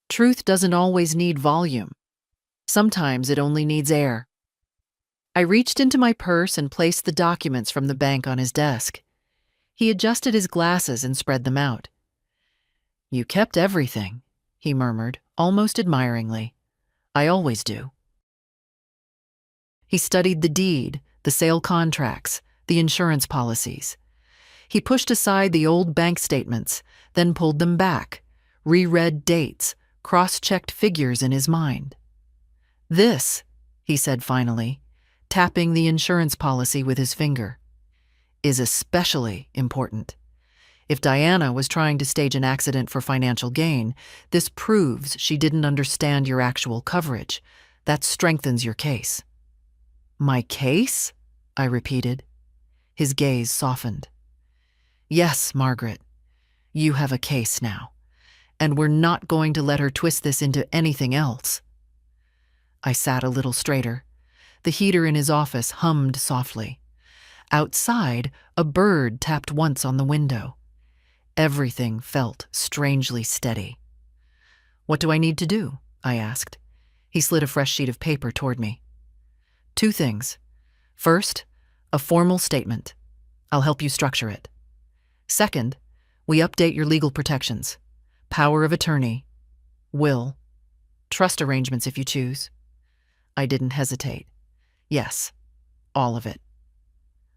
Truth doesn't always need volume. Sometimes it only needs air. I reached into my purse and placed the documents from the bank on his desk. He adjusted his glasses and spread them out. "You kept everything," he murmured, almost admiringly. "I always do." He studied the deed, the sale contracts, the insurance policies. He pushed aside the old bank statements, then pulled them back, reread dates, cross-checked figures in his mind. "This," he said finally, tapping the insurance policy with his finger, "is especially important. If Diana was trying to stage an accident for financial gain, this proves she didn't understand your actual coverage. That strengthens your case." "My case?" I repeated. His gaze softened. "Yes, Margaret, you have a case now, and we're not going to let her twist this into anything else." I sat a little straighter. The heater in his office hummed softly. Outside, a bird tapped once on the window. Everything felt strangely steady. "What do I need to do?" I asked. He slid a fresh sheet of paper toward me. "2 things. First, A formal statement. I'll help you structure it. Second, we update your legal protections. Power of attorney, will, trust arrangements if you choose. I didn't hesitate. Yes, all of it.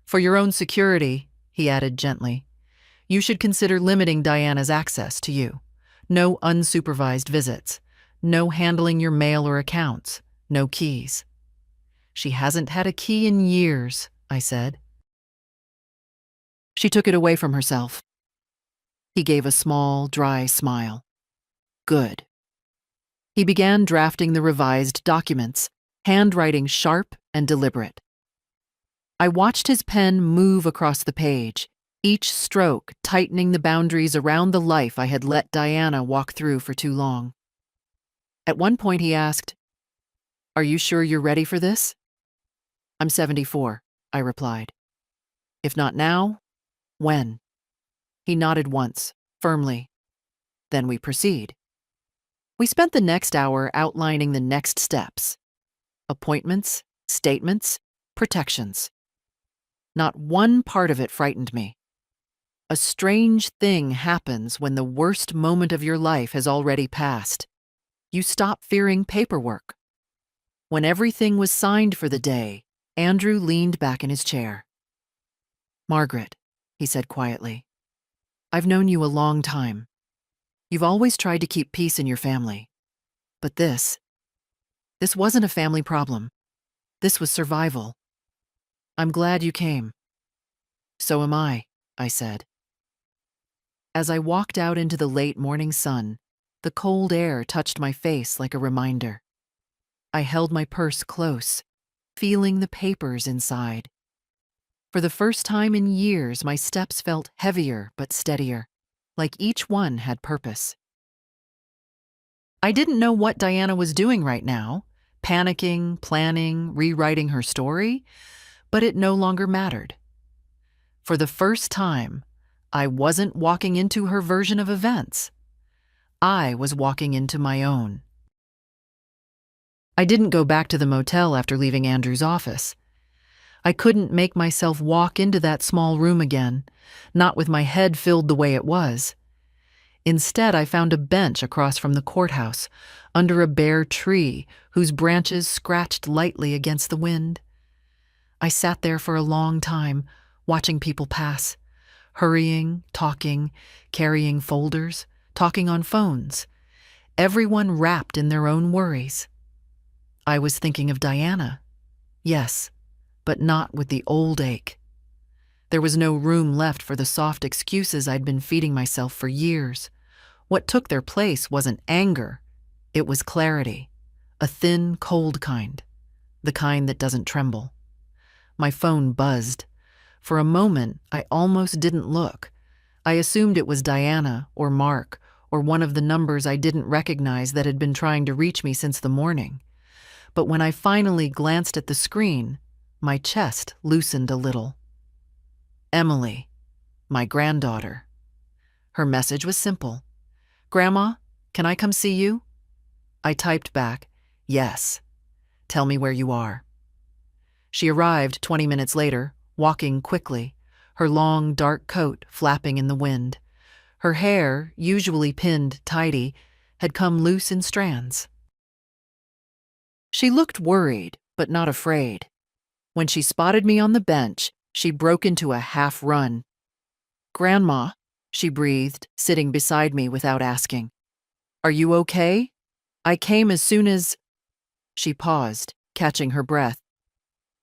For your own security, he added gently, you should consider limiting Diana's access to you. No unsupervised visits. No handling your mail or accounts. No keys. She hasn't had a key in years, I said. She took it away from herself. He gave a small, dry smile. Good. He began drafting the revised documents, handwriting sharp and deliberate. I watched his pen move across the page, each stroke tightening the boundaries around the life I had let Diana walk through for too long. At one point he asked, "Are you sure you're ready for this?" "I'm 74, I replied. "If not now, when?" He nodded once, firmly. Then we proceed. We spent the next hour outlining the next steps. Appointments, statements, protections. Not one part of it frightened me. A strange thing happens when the worst moment of your life has already passed. You stop fearing paperwork. When everything was signed for the day, Andrew leaned back in his chair. "Margaret," he said quietly, "I've known you a long time. You've always tried to keep peace in your family. But this wasn't a family problem. This was survival. I'm glad you came." "So am I," said. As I walked out into the late morning sun, the cold air touched my face like a reminder. I held my purse close, feeling the papers inside. For the first time in years, my steps felt heavier but steadier, like each one had purpose. I didn't know what Diana was doing right now, panicking, planning, rewriting her story, but it no longer mattered. For the first time, I wasn't walking into her version of events. I was walking into my own. I didn't go back to the motel after leaving Andrew's office. I couldn't make myself walk into that small room again, not with my head filled the way it was. Instead, I found a bench across from the courthouse, under a bare tree whose branches scratched lightly against the wind. I sat there for a long time, watching people pass, hurrying, talking, carrying folders, talking on phones, everyone wrapped in their own worries. I was thinking of Diana, yes, but not with the old ache. There was no room left for the soft excuses I'd been feeding myself for years. What took their place wasn't anger, it was clarity, a thin, cold kind, the kind that doesn't tremble. My phone buzzed. For a moment, I almost didn't look. I assumed it was Diana or Mark or one of the numbers I didn't recognize that had been trying to reach me since the morning. But when I finally glanced at the screen, my chest loosened a little. Emily, my granddaughter. Her message was simple. "Grandma, can I come see you?" I typed back, "Yes. Tell me where you are." She arrived 20 minutes later, walking quickly, her long, dark coat flapping in the wind. Her hair, usually pinned tidy, had come loose in strands. She looked worried, but not afraid. When she spotted me on the bench, she broke into a half-run. "Grandma," she breathed, sitting beside me without asking. "Are you okay? I came as soon as—" She paused, catching her breath.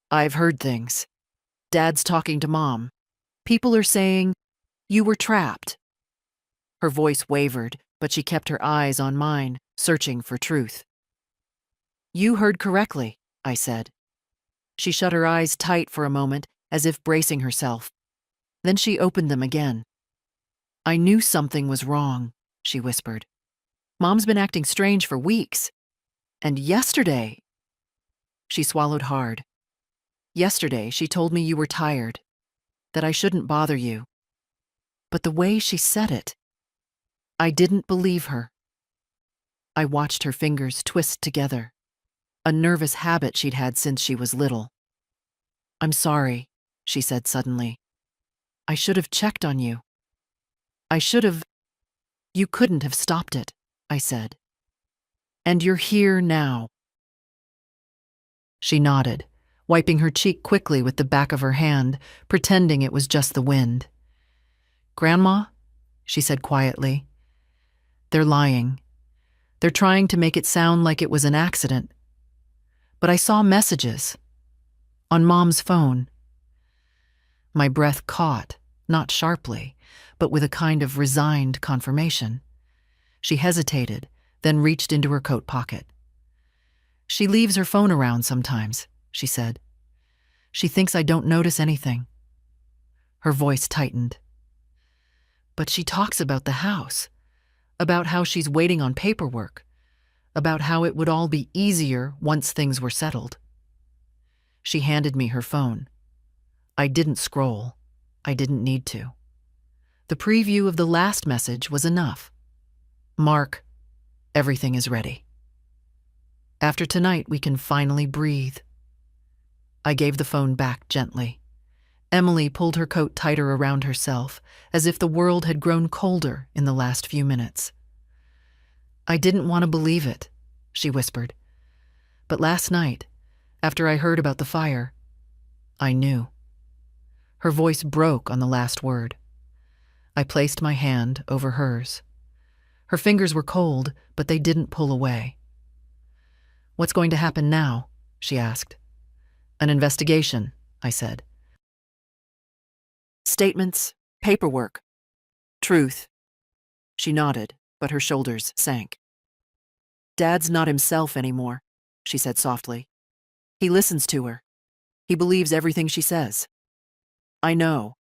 "I've heard things. Dad's talking to Mom. People are saying, you were trapped." Her voice wavered, but she kept her eyes on mine, searching for truth. "You heard correctly," I said. She shut her eyes tight for a moment, as if bracing herself. Then she opened them again. "I knew something was wrong," she whispered. "Mom's been acting strange for weeks. And yesterday—" She swallowed hard. "Yesterday, she told me you were tired, that I shouldn't bother you." But the way she said it, I didn't believe her. I watched her fingers twist together, a nervous habit she'd had since she was little. "I'm sorry," she said suddenly. I should have checked on you. I should have. You couldn't have stopped it, I said. And you're here now. She nodded, wiping her cheek quickly with the back of her hand, pretending it was just the wind. Grandma, she said quietly, they're lying. They're trying to make it sound like it was an accident. But I saw messages. On Mom's phone. My breath caught, not sharply, but with a kind of resigned confirmation. She hesitated, then reached into her coat pocket. She leaves her phone around sometimes, she said. She thinks I don't notice anything. Her voice tightened. But she talks about the house, about how she's waiting on paperwork, about how it would all be easier once things were settled. She handed me her phone. I didn't scroll. I didn't need to. The preview of the last message was enough. Mark, everything is ready. After tonight, we can finally breathe. I gave the phone back gently. Emily pulled her coat tighter around herself, as if the world had grown colder in the last few minutes. I didn't want to believe it, she whispered. But last night, after I heard about the fire, I knew. Her voice broke on the last word. I placed my hand over hers. Her fingers were cold, but they didn't pull away. What's going to happen now? She asked. An investigation, I said. Statements, paperwork, truth. She nodded, but her shoulders sank. Dad's not himself anymore, she said softly. He listens to her. He believes everything she says. I know.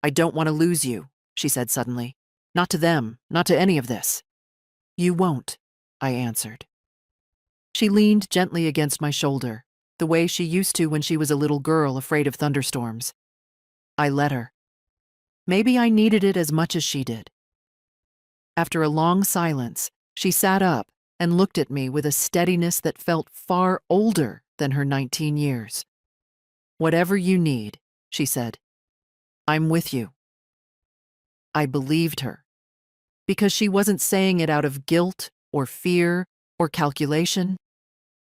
I don't want to lose you, she said suddenly. Not to them, not to any of this. You won't, I answered. She leaned gently against my shoulder, the way she used to when she was a little girl afraid of thunderstorms. I let her. Maybe I needed it as much as she did. After a long silence, she sat up and looked at me with a steadiness that felt far older than her 19 years. Whatever you need, she said. I'm with you. I believed her, because she wasn't saying it out of guilt or fear or calculation.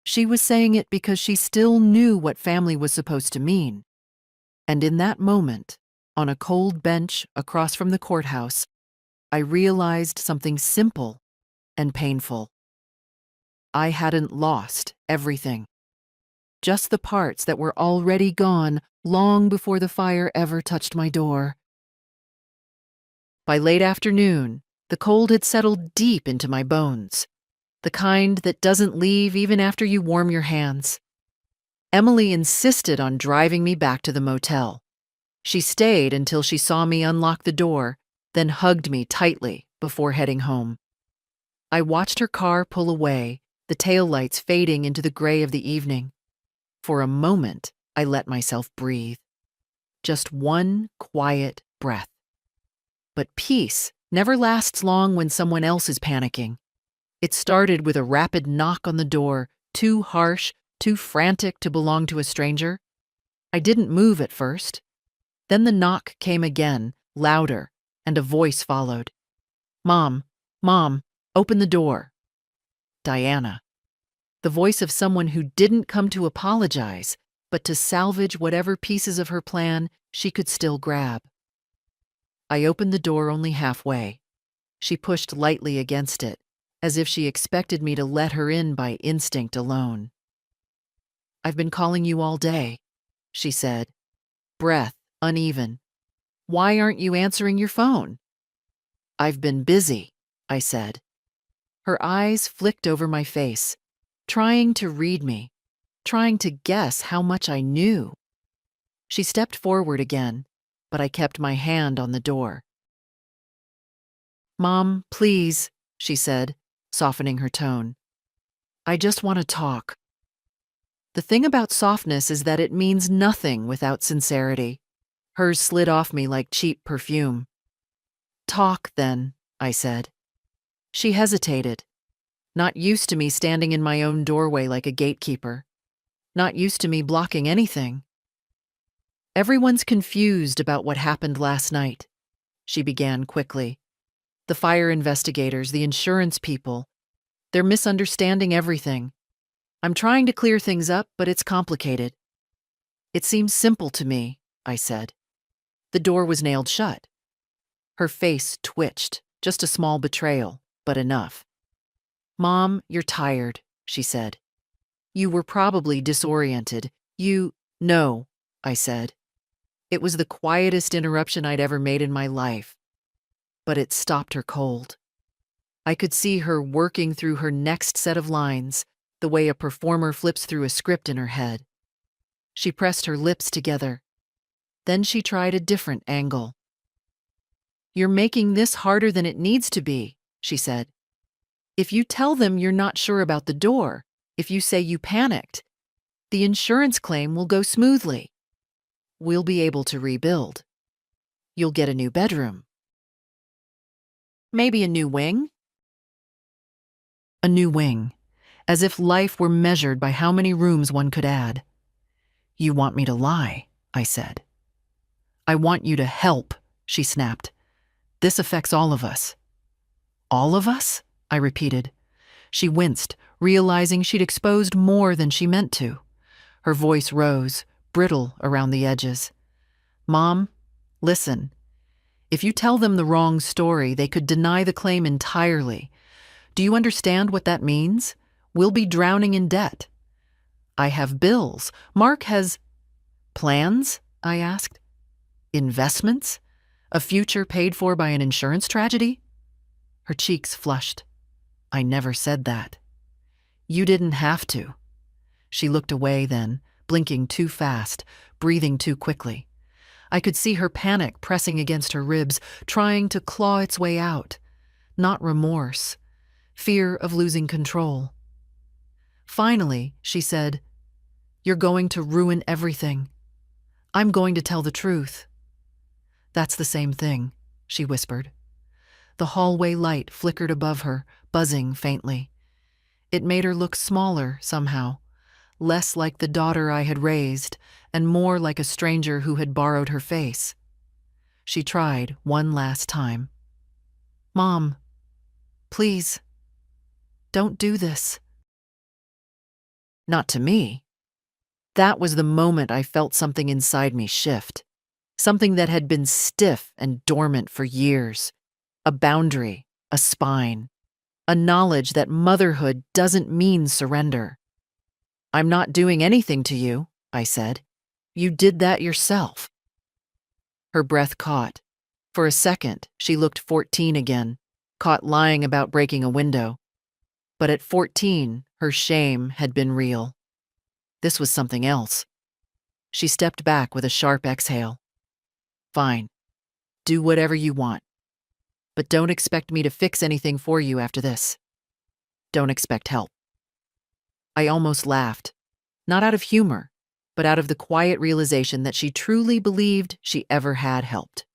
She was saying it because she still knew what family was supposed to mean. And in that moment, on a cold bench across from the courthouse, I realized something simple and painful. I hadn't lost everything. Just the parts that were already gone long before the fire ever touched my door. By late afternoon, the cold had settled deep into my bones, the kind that doesn't leave even after you warm your hands. Emily insisted on driving me back to the motel. She stayed until she saw me unlock the door, then hugged me tightly before heading home. I watched her car pull away, the taillights fading into the gray of the evening. For a moment, I let myself breathe. Just one quiet breath. But peace never lasts long when someone else is panicking. It started with a rapid knock on the door, too harsh, too frantic to belong to a stranger. I didn't move at first. Then the knock came again, louder, and a voice followed. Mom, open the door. Diana. The voice of someone who didn't come to apologize, but to salvage whatever pieces of her plan she could still grab. I opened the door only halfway. She pushed lightly against it, as if she expected me to let her in by instinct alone. I've been calling you all day, she said, breath uneven. Why aren't you answering your phone? I've been busy, I said. Her eyes flicked over my face, trying to read me, trying to guess how much I knew. She stepped forward again, but I kept my hand on the door. Mom, please, she said, softening her tone. I just want to talk. The thing about softness is that it means nothing without sincerity. Hers slid off me like cheap perfume. Talk, then, I said. She hesitated, not used to me standing in my own doorway like a gatekeeper, not used to me blocking anything. Everyone's confused about what happened last night, she began quickly. The fire investigators, the insurance people, they're misunderstanding everything. I'm trying to clear things up, but it's complicated. It seems simple to me, I said. The door was nailed shut. Her face twitched, just a small betrayal, but enough. Mom, you're tired, she said. You were probably disoriented. No, I said. It was the quietest interruption I'd ever made in my life. But it stopped her cold. I could see her working through her next set of lines, the way a performer flips through a script in her head. She pressed her lips together. Then she tried a different angle. You're making this harder than it needs to be, she said. If you tell them you're not sure about the door, if you say you panicked, the insurance claim will go smoothly. We'll be able to rebuild. You'll get a new bedroom. Maybe a new wing? A new wing, as if life were measured by how many rooms one could add. You want me to lie, I said. I want you to help, she snapped. This affects all of us. All of us? I repeated. She winced, realizing she'd exposed more than she meant to. Her voice rose, brittle around the edges. Mom, listen. If you tell them the wrong story, they could deny the claim entirely. Do you understand what that means? We'll be drowning in debt. I have bills. Mark has... Plans? I asked. Investments? A future paid for by an insurance tragedy? Her cheeks flushed. I never said that. You didn't have to. She looked away then, blinking too fast, breathing too quickly. I could see her panic pressing against her ribs, trying to claw its way out. Not remorse. Fear of losing control. Finally, she said, You're going to ruin everything. I'm going to tell the truth. That's the same thing, she whispered. The hallway light flickered above her, buzzing faintly. It made her look smaller somehow, less like the daughter I had raised, and more like a stranger who had borrowed her face. She tried one last time. Mom, please, don't do this. Not to me. That was the moment I felt something inside me shift. Something that had been stiff and dormant for years. A boundary, a spine, a knowledge that motherhood doesn't mean surrender. I'm not doing anything to you, I said. You did that yourself. Her breath caught. For a second, she looked 14 again, caught lying about breaking a window. But at 14, her shame had been real. This was something else. She stepped back with a sharp exhale. Fine. Do whatever you want. But don't expect me to fix anything for you after this. Don't expect help. I almost laughed, not out of humor, but out of the quiet realization that she truly believed she ever had helped.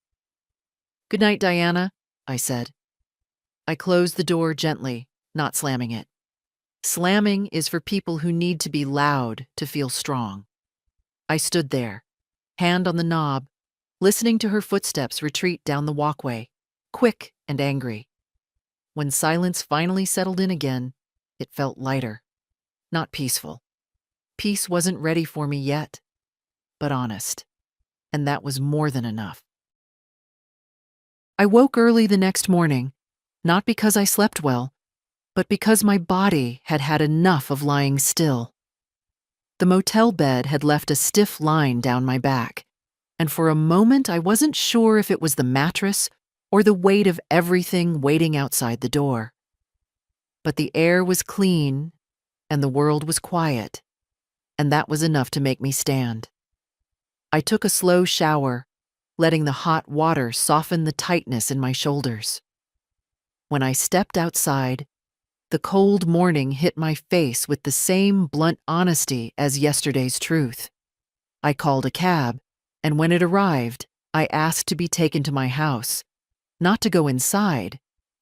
Good night, Diana, I said. I closed the door gently, not slamming it. Slamming is for people who need to be loud to feel strong. I stood there, hand on the knob, listening to her footsteps retreat down the walkway, quick and angry. When silence finally settled in again, it felt lighter, not peaceful. Peace wasn't ready for me yet, but honest, and that was more than enough. I woke early the next morning, not because I slept well, but because my body had had enough of lying still. The motel bed had left a stiff line down my back, and for a moment I wasn't sure if it was the mattress or the weight of everything waiting outside the door. But the air was clean, and the world was quiet, and that was enough to make me stand. I took a slow shower, letting the hot water soften the tightness in my shoulders. When I stepped outside, the cold morning hit my face with the same blunt honesty as yesterday's truth. I called a cab, and when it arrived, I asked to be taken to my house, not to go inside,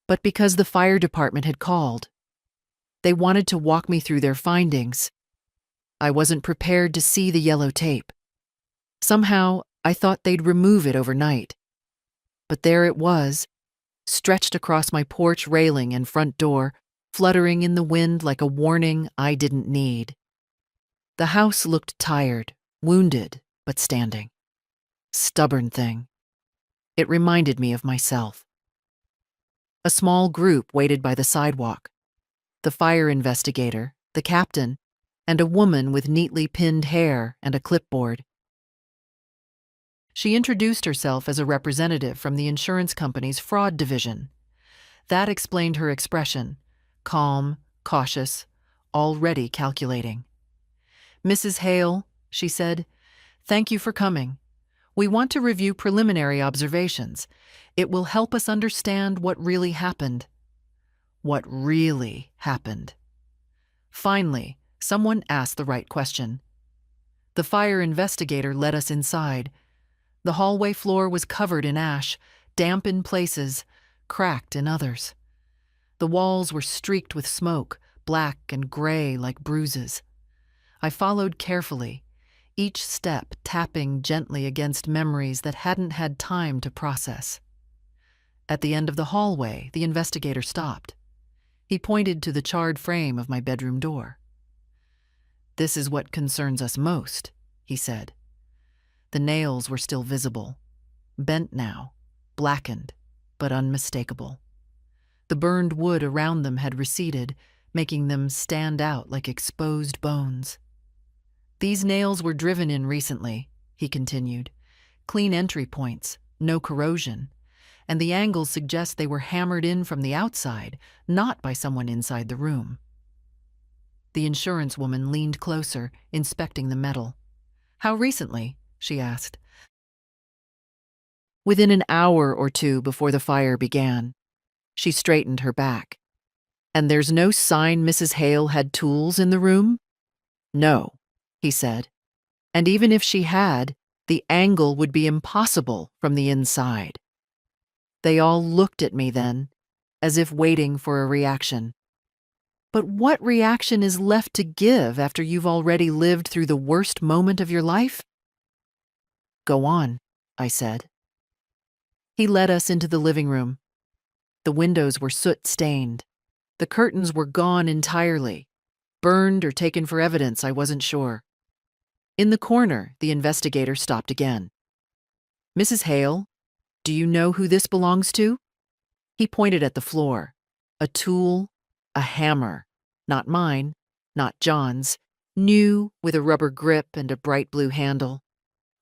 but because the fire department had called. They wanted to walk me through their findings. I wasn't prepared to see the yellow tape. Somehow, I thought they'd remove it overnight. But there it was, stretched across my porch railing and front door, fluttering in the wind like a warning I didn't need. The house looked tired, wounded, but standing. Stubborn thing. It reminded me of myself. A small group waited by the sidewalk. The fire investigator, the captain, and a woman with neatly pinned hair and a clipboard. She introduced herself as a representative from the insurance company's fraud division. That explained her expression, calm, cautious, already calculating. "Mrs. Hale," she said, "thank you for coming. We want to review preliminary observations. It will help us understand what really happened." What really happened. Finally, someone asked the right question. The fire investigator led us inside. The hallway floor was covered in ash, damp in places, cracked in others. The walls were streaked with smoke, black and gray like bruises. I followed carefully, each step tapping gently against memories that hadn't had time to process. At the end of the hallway, the investigator stopped. He pointed to the charred frame of my bedroom door. "This is what concerns us most," he said. The nails were still visible, bent now, blackened, but unmistakable. The burned wood around them had receded, making them stand out like exposed bones. "These nails were driven in recently," he continued. "Clean entry points, no corrosion, and the angles suggest they were hammered in from the outside, not by someone inside the room." The insurance woman leaned closer, inspecting the metal. "How recently?" she asked. "Within an hour or two before the fire began." She straightened her back. "And there's no sign Mrs. Hale had tools in the room?" "No," he said. "And even if she had, the angle would be impossible from the inside." They all looked at me then, as if waiting for a reaction. But what reaction is left to give after you've already lived through the worst moment of your life? "Go on," I said. He led us into the living room. The windows were soot-stained. The curtains were gone entirely. Burned or taken for evidence, I wasn't sure. In the corner, the investigator stopped again. "Mrs. Hale, do you know who this belongs to?" He pointed at the floor. A tool, a hammer. Not mine, not John's. New, with a rubber grip and a bright blue handle.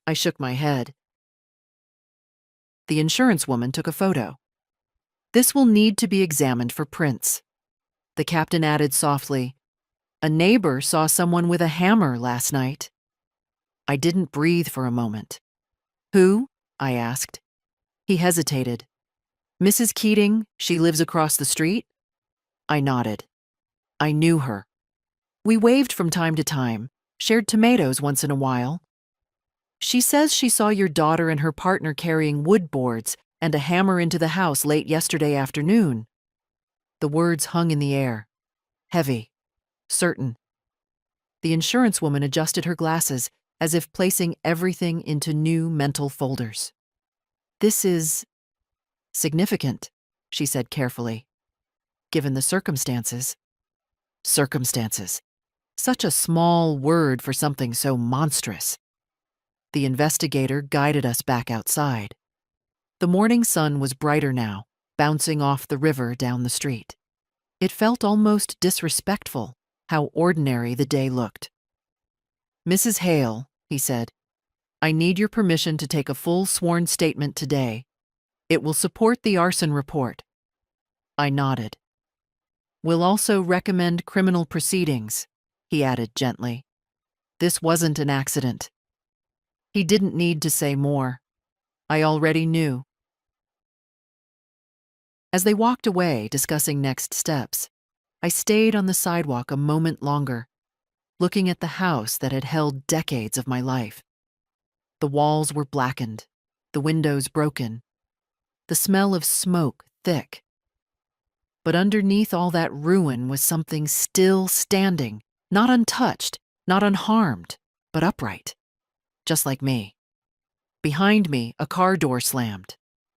I shook my head. The insurance woman took a photo. "This will need to be examined for prints." The captain added softly, "A neighbor saw someone with a hammer last night." I didn't breathe for a moment. "Who?" I asked. He hesitated. "Mrs. Keating, she lives across the street?" I nodded. I knew her. We waved from time to time, shared tomatoes once in a while. "She says she saw your daughter and her partner carrying wood boards and a hammer into the house late yesterday afternoon." The words hung in the air. Heavy. Certain. The insurance woman adjusted her glasses, as if placing everything into new mental folders. "This is significant," she said carefully. "Given the circumstances." Circumstances. Such a small word for something so monstrous. The investigator guided us back outside. The morning sun was brighter now, bouncing off the river down the street. It felt almost disrespectful, how ordinary the day looked. "Mrs. Hale," he said, "I need your permission to take a full sworn statement today. It will support the arson report." I nodded. "We'll also recommend criminal proceedings," he added gently. "This wasn't an accident." He didn't need to say more. I already knew. As they walked away, discussing next steps, I stayed on the sidewalk a moment longer, looking at the house that had held decades of my life. The walls were blackened, the windows broken, the smell of smoke thick. But underneath all that ruin was something still standing, not untouched, not unharmed, but upright, just like me. Behind me, a car door slammed.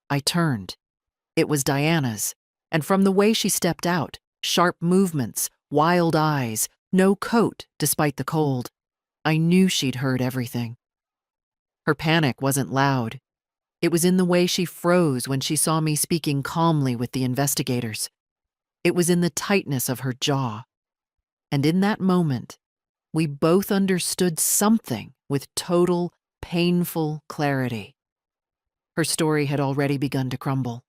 I turned. It was Diana's, and from the way she stepped out, sharp movements, wild eyes, no coat despite the cold, I knew she'd heard everything. Her panic wasn't loud. It was in the way she froze when she saw me speaking calmly with the investigators. It was in the tightness of her jaw. And in that moment, we both understood something with total, painful clarity. Her story had already begun to crumble,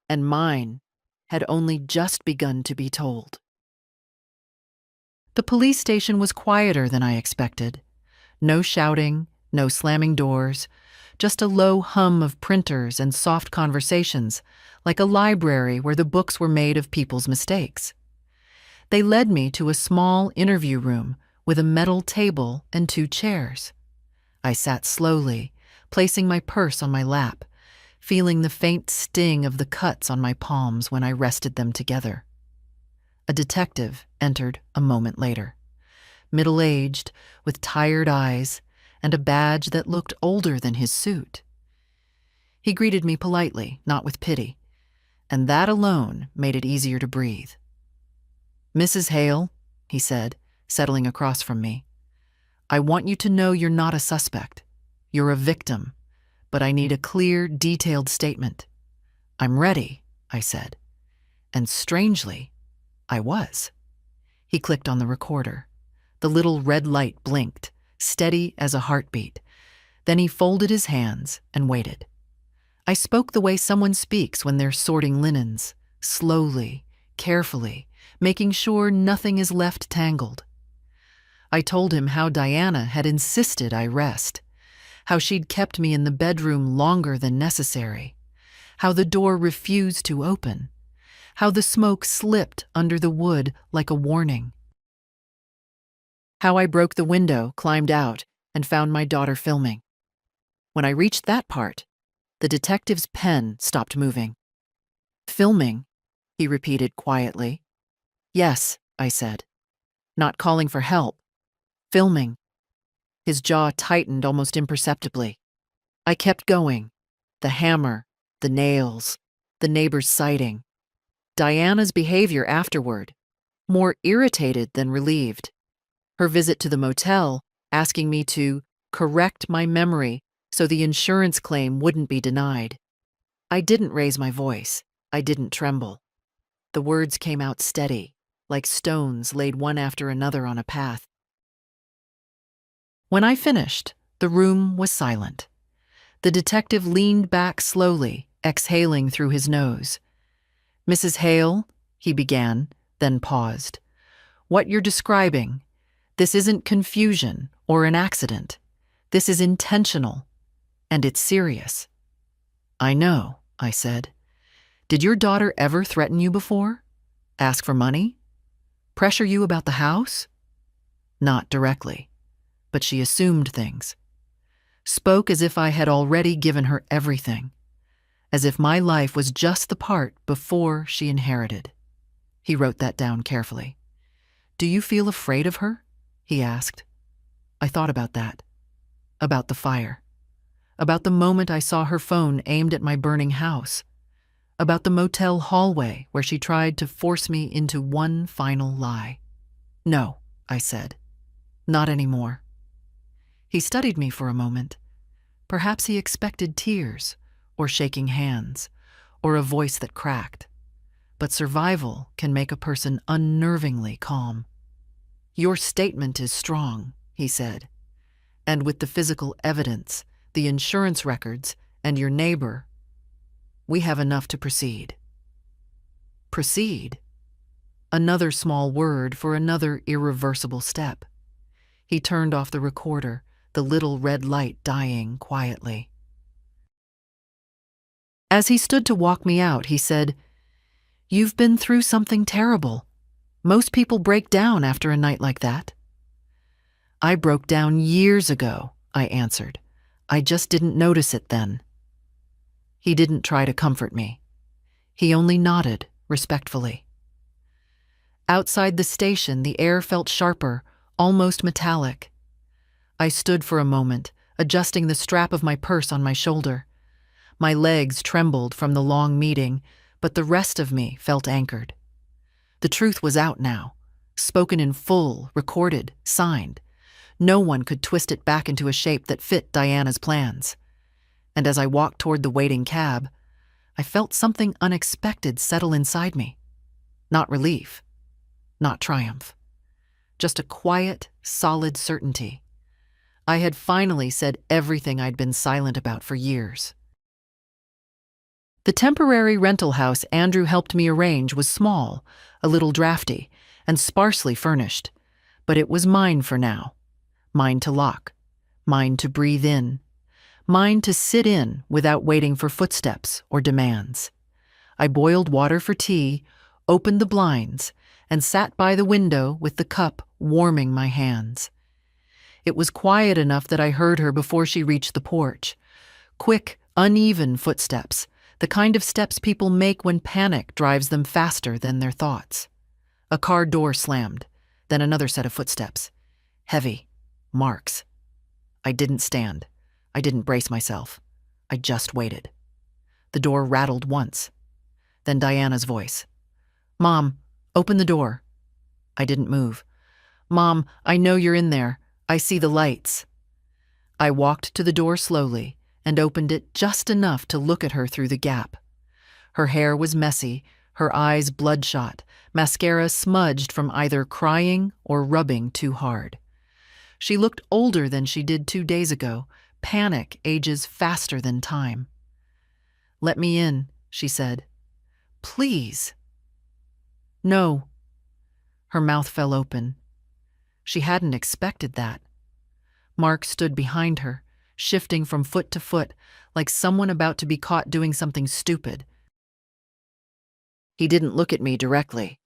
and mine had only just begun to be told. The police station was quieter than I expected. No shouting, no slamming doors, just a low hum of printers and soft conversations, like a library where the books were made of people's mistakes. They led me to a small interview room with a metal table and 2 chairs. I sat slowly, placing my purse on my lap, feeling the faint sting of the cuts on my palms when I rested them together. A detective entered a moment later, middle-aged, with tired eyes, and a badge that looked older than his suit. He greeted me politely, not with pity, and that alone made it easier to breathe. "Mrs. Hale," he said, settling across from me, "I want you to know you're not a suspect. You're a victim, but I need a clear, detailed statement." "I'm ready," I said. And strangely, I was. He clicked on the recorder. The little red light blinked, steady as a heartbeat. Then he folded his hands and waited. I spoke the way someone speaks when they're sorting linens, slowly, carefully, making sure nothing is left tangled. I told him how Diana had insisted I rest, how she'd kept me in the bedroom longer than necessary, how the door refused to open, how the smoke slipped under the wood like a warning, how I broke the window, climbed out, and found my daughter filming. When I reached that part, the detective's pen stopped moving. "Filming?" he repeated quietly. "Yes," I said. "Not calling for help. Filming." His jaw tightened almost imperceptibly. I kept going. The hammer, the nails, the neighbor's sighting. Diana's behavior afterward, more irritated than relieved. Her visit to the motel, asking me to correct my memory so the insurance claim wouldn't be denied. I didn't raise my voice. I didn't tremble. The words came out steady, like stones laid one after another on a path. When I finished, the room was silent. The detective leaned back slowly, exhaling through his nose. "Mrs. Hale," he began, then paused. "What you're describing, this isn't confusion or an accident. This is intentional, and it's serious." "I know," I said. "Did your daughter ever threaten you before? Ask for money? Pressure you about the house?" "Not directly, but she assumed things. Spoke as if I had already given her everything, as if my life was just the part before she inherited." He wrote that down carefully. "Do you feel afraid of her?" he asked. I thought about that. About the fire. About the moment I saw her phone aimed at my burning house. About the motel hallway where she tried to force me into one final lie. "No," I said. "Not anymore." He studied me for a moment. Perhaps he expected tears, or shaking hands, or a voice that cracked. But survival can make a person unnervingly calm. "Your statement is strong," he said. "And with the physical evidence, the insurance records, and your neighbor, we have enough to proceed." Proceed? Another small word for another irreversible step. He turned off the recorder, the little red light dying quietly. As he stood to walk me out, he said, "You've been through something terrible. Most people break down after a night like that." "I broke down years ago," I answered. "I just didn't notice it then." He didn't try to comfort me. He only nodded respectfully. Outside the station, the air felt sharper, almost metallic. I stood for a moment, adjusting the strap of my purse on my shoulder. My legs trembled from the long meeting, but the rest of me felt anchored. The truth was out now, spoken in full, recorded, signed. No one could twist it back into a shape that fit Diana's plans. And as I walked toward the waiting cab, I felt something unexpected settle inside me. Not relief, not triumph. Just a quiet, solid certainty. I had finally said everything I'd been silent about for years. The temporary rental house Andrew helped me arrange was small, a little drafty, and sparsely furnished. But it was mine for now. Mine to lock. Mine to breathe in. Mine to sit in without waiting for footsteps or demands. I boiled water for tea, opened the blinds, and sat by the window with the cup warming my hands. It was quiet enough that I heard her before she reached the porch. Quick, uneven footsteps, the kind of steps people make when panic drives them faster than their thoughts. A car door slammed, then another set of footsteps. Heavy. Marks. I didn't stand. I didn't brace myself. I just waited. The door rattled once. Then Diana's voice. "Mom, open the door." I didn't move. "Mom, I know you're in there. I see the lights." I walked to the door slowly and opened it just enough to look at her through the gap. Her hair was messy, her eyes bloodshot, mascara smudged from either crying or rubbing too hard. She looked older than she did 2 days ago. Panic ages faster than time. "Let me in," she said. "Please." "No." Her mouth fell open. She hadn't expected that. Mark stood behind her, shifting from foot to foot, like someone about to be caught doing something stupid. He didn't look at me directly.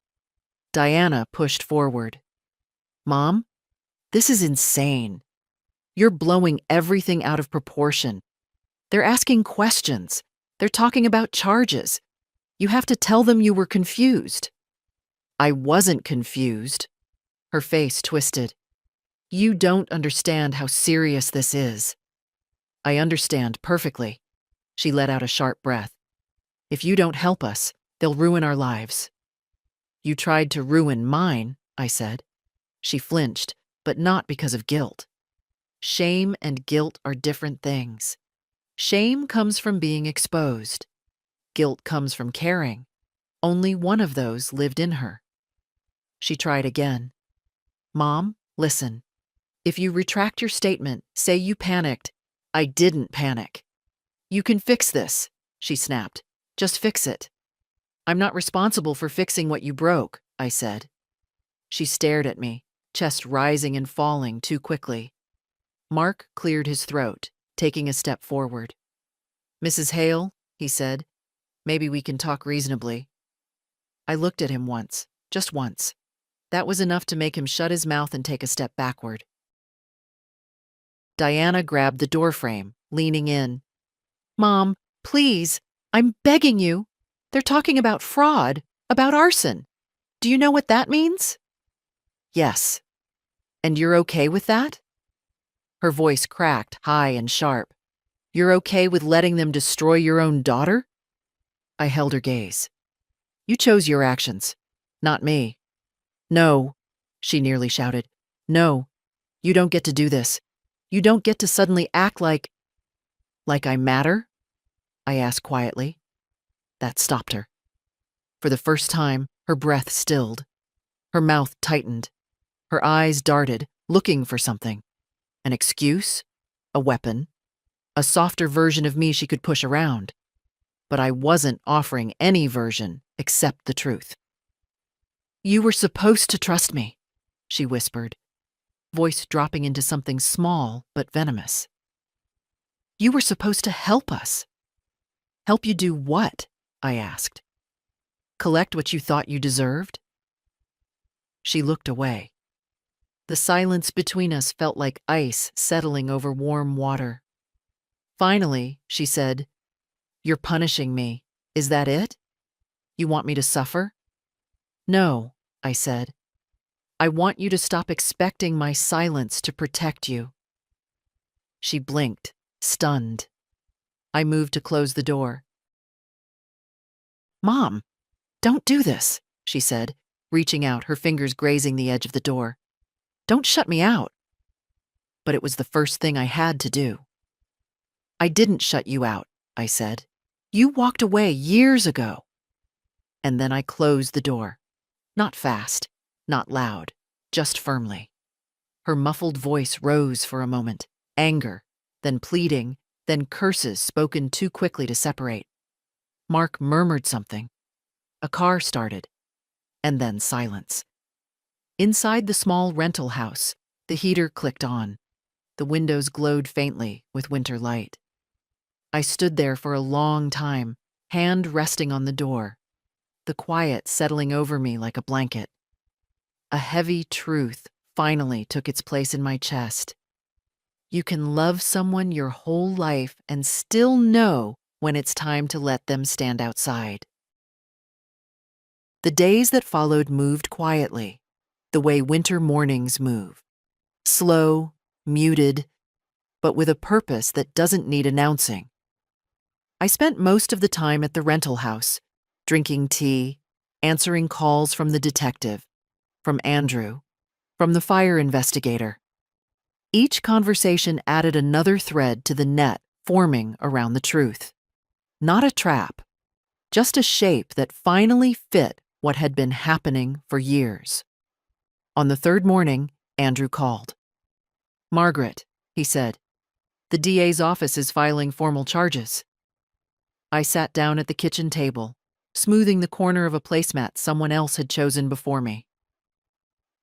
Diana pushed forward. "Mom, this is insane. You're blowing everything out of proportion. They're asking questions. They're talking about charges. You have to tell them you were confused." "I wasn't confused." Her face twisted. "You don't understand how serious this is." "I understand perfectly." She let out a sharp breath. "If you don't help us, they'll ruin our lives." "You tried to ruin mine," I said. She flinched, but not because of guilt. Shame and guilt are different things. Shame comes from being exposed. Guilt comes from caring. Only one of those lived in her. She tried again. "Mom, listen. If you retract your statement, say you panicked. I didn't panic. You can fix this," she snapped. "Just fix it." "I'm not responsible for fixing what you broke," I said. She stared at me, chest rising and falling too quickly. Mark cleared his throat, taking a step forward. "Mrs. Hale," he said, "maybe we can talk reasonably." I looked at him once, just once. That was enough to make him shut his mouth and take a step backward. Diana grabbed the doorframe, leaning in. "Mom, please, I'm begging you. They're talking about fraud, about arson. Do you know what that means?" "Yes." "And you're okay with that?" Her voice cracked, high and sharp. "You're okay with letting them destroy your own daughter?" I held her gaze. "You chose your actions, not me." "No," she nearly shouted. "No, you don't get to do this. You don't get to suddenly act like I matter?" I asked quietly. That stopped her. For the first time, her breath stilled. Her mouth tightened. Her eyes darted, looking for something. An excuse? A weapon? A softer version of me she could push around. But I wasn't offering any version except the truth. "You were supposed to trust me," she whispered, voice dropping into something small but venomous. "You were supposed to help us." "Help you do what?" I asked. "Collect what you thought you deserved?" She looked away. The silence between us felt like ice settling over warm water. Finally, she said, "You're punishing me. Is that it? You want me to suffer?" "No," I said. "I want you to stop expecting my silence to protect you." She blinked, stunned. I moved to close the door. "Mom, don't do this," she said, reaching out, her fingers grazing the edge of the door. "Don't shut me out." But it was the first thing I had to do. "I didn't shut you out," I said. "You walked away years ago." And then I closed the door. Not fast, not loud, just firmly. Her muffled voice rose for a moment, anger, then pleading, then curses spoken too quickly to separate. Mark murmured something. A car started, and then silence. Inside the small rental house, the heater clicked on. The windows glowed faintly with winter light. I stood there for a long time, hand resting on the door, the quiet settling over me like a blanket. A heavy truth finally took its place in my chest. You can love someone your whole life and still know when it's time to let them stand outside. The days that followed moved quietly, the way winter mornings move. Slow, muted, but with a purpose that doesn't need announcing. I spent most of the time at the rental house, drinking tea, answering calls from the detective, from Andrew, from the fire investigator. Each conversation added another thread to the net forming around the truth. Not a trap, just a shape that finally fit what had been happening for years. On the third morning, Andrew called. "Margaret," he said, "the DA's office is filing formal charges." I sat down at the kitchen table, smoothing the corner of a placemat someone else had chosen before me.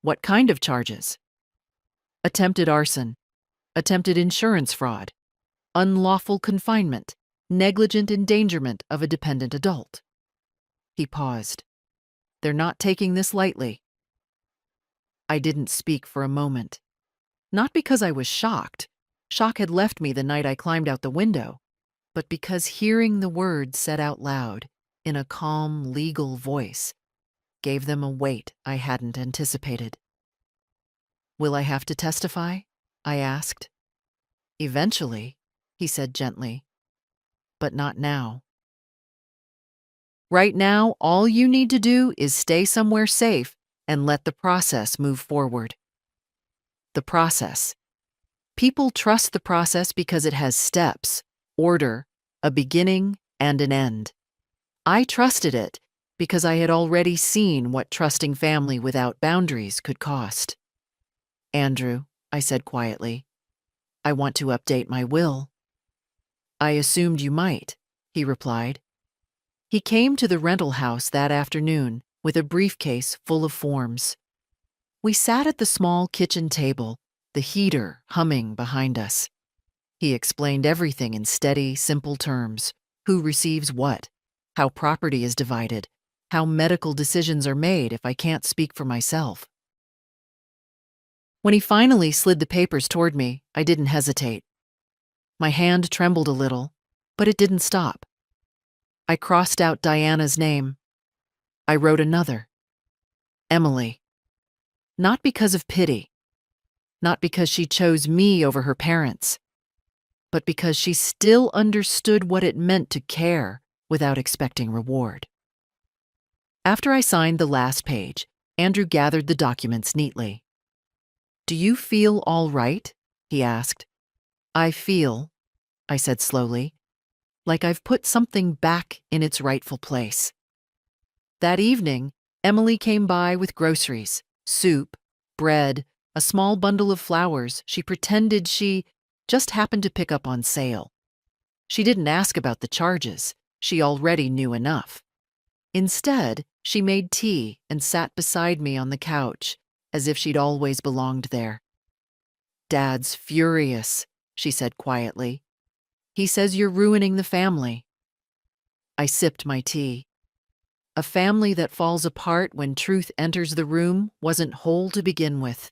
"What kind of charges?" "Attempted arson, attempted insurance fraud, unlawful confinement, negligent endangerment of a dependent adult." He paused. "They're not taking this lightly." I didn't speak for a moment. Not because I was shocked. Shock had left me the night I climbed out the window, but because hearing the words said out loud, in a calm, legal voice, gave them a weight I hadn't anticipated. "Will I have to testify?" I asked. "Eventually," he said gently, "but not now. Right now, all you need to do is stay somewhere safe and let the process move forward." The process. People trust the process because it has steps, order, a beginning, and an end. I trusted it because I had already seen what trusting family without boundaries could cost. "Andrew," I said quietly, "I want to update my will." "I assumed you might," he replied. He came to the rental house that afternoon with a briefcase full of forms. We sat at the small kitchen table, the heater humming behind us. He explained everything in steady, simple terms: who receives what, how property is divided, how medical decisions are made if I can't speak for myself. When he finally slid the papers toward me, I didn't hesitate. My hand trembled a little, but it didn't stop. I crossed out Diana's name. I wrote another. Emily. Not because of pity. Not because she chose me over her parents. But because she still understood what it meant to care without expecting reward. After I signed the last page, Andrew gathered the documents neatly. "Do you feel all right?" he asked. "I feel," I said slowly, "like I've put something back in its rightful place." That evening, Emily came by with groceries, soup, bread, a small bundle of flowers she pretended she just happened to pick up on sale. She didn't ask about the charges. She already knew enough. Instead, she made tea and sat beside me on the couch, as if she'd always belonged there. "Dad's furious," she said quietly. "He says you're ruining the family." I sipped my tea. A family that falls apart when truth enters the room wasn't whole to begin with.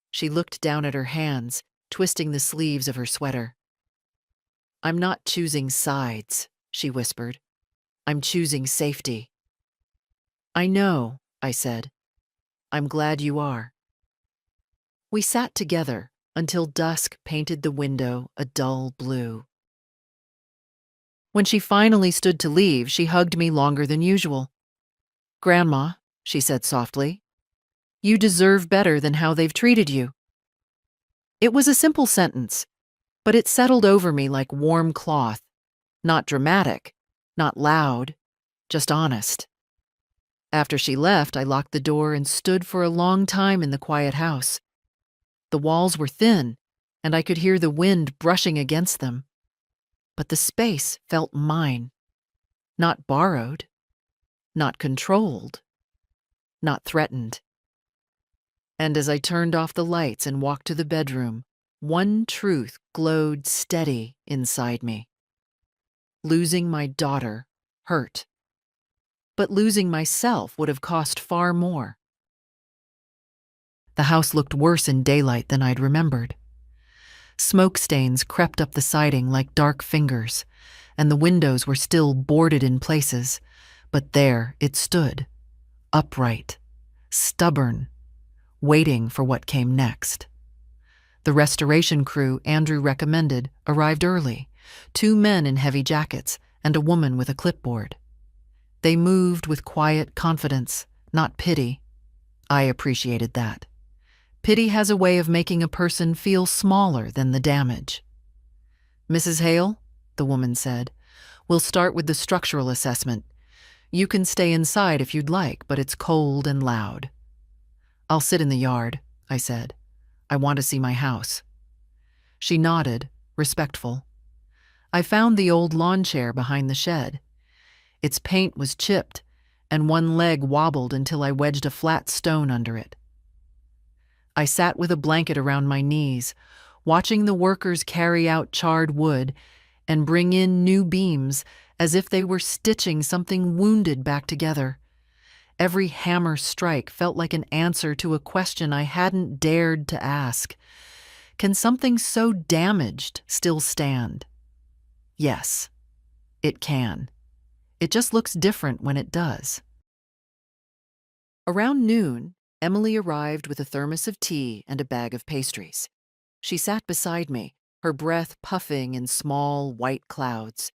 She looked down at her hands, twisting the sleeves of her sweater. "I'm not choosing sides," she whispered. "I'm choosing safety." "I know," I said. "I'm glad you are." We sat together, until dusk painted the window a dull blue. When she finally stood to leave, she hugged me longer than usual. "Grandma," she said softly, "you deserve better than how they've treated you." It was a simple sentence, but it settled over me like warm cloth. Not dramatic, not loud, just honest. After she left, I locked the door and stood for a long time in the quiet house. The walls were thin, and I could hear the wind brushing against them. But the space felt mine. Not borrowed, not controlled, not threatened. And as I turned off the lights and walked to the bedroom, one truth glowed steady inside me. Losing my daughter hurt. But losing myself would have cost far more. The house looked worse in daylight than I'd remembered. Smoke stains crept up the siding like dark fingers, and the windows were still boarded in places, but there it stood, upright, stubborn, waiting for what came next. The restoration crew Andrew recommended arrived early, 2 men in heavy jackets and a woman with a clipboard. They moved with quiet confidence, not pity. I appreciated that. Pity has a way of making a person feel smaller than the damage. "Mrs. Hale," the woman said, "we'll start with the structural assessment. You can stay inside if you'd like, but it's cold and loud." "I'll sit in the yard," I said. "I want to see my house." She nodded, respectful. I found the old lawn chair behind the shed. Its paint was chipped, and one leg wobbled until I wedged a flat stone under it. I sat with a blanket around my knees, watching the workers carry out charred wood and bring in new beams as if they were stitching something wounded back together. Every hammer strike felt like an answer to a question I hadn't dared to ask. Can something so damaged still stand? Yes, it can. It just looks different when it does. Around noon, Emily arrived with a thermos of tea and a bag of pastries. She sat beside me, her breath puffing in small, white clouds.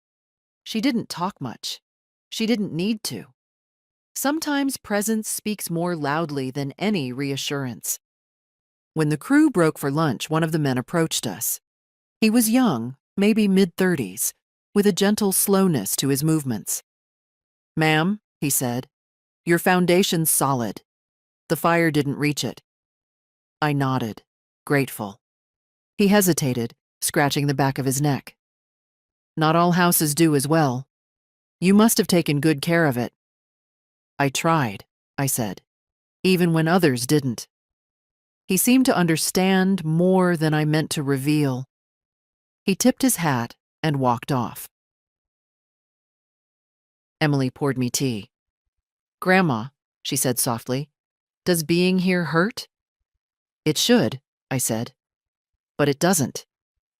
She didn't talk much. She didn't need to. Sometimes presence speaks more loudly than any reassurance. When the crew broke for lunch, one of the men approached us. He was young, maybe mid-30s, with a gentle slowness to his movements. "Ma'am," he said, "your foundation's solid. The fire didn't reach it." I nodded, grateful. He hesitated, scratching the back of his neck. "Not all houses do as well. You must have taken good care of it." "I tried," I said, "even when others didn't." He seemed to understand more than I meant to reveal. He tipped his hat and walked off. Emily poured me tea. "Grandma," she said softly, "does being here hurt?" "It should," I said. "But it doesn't.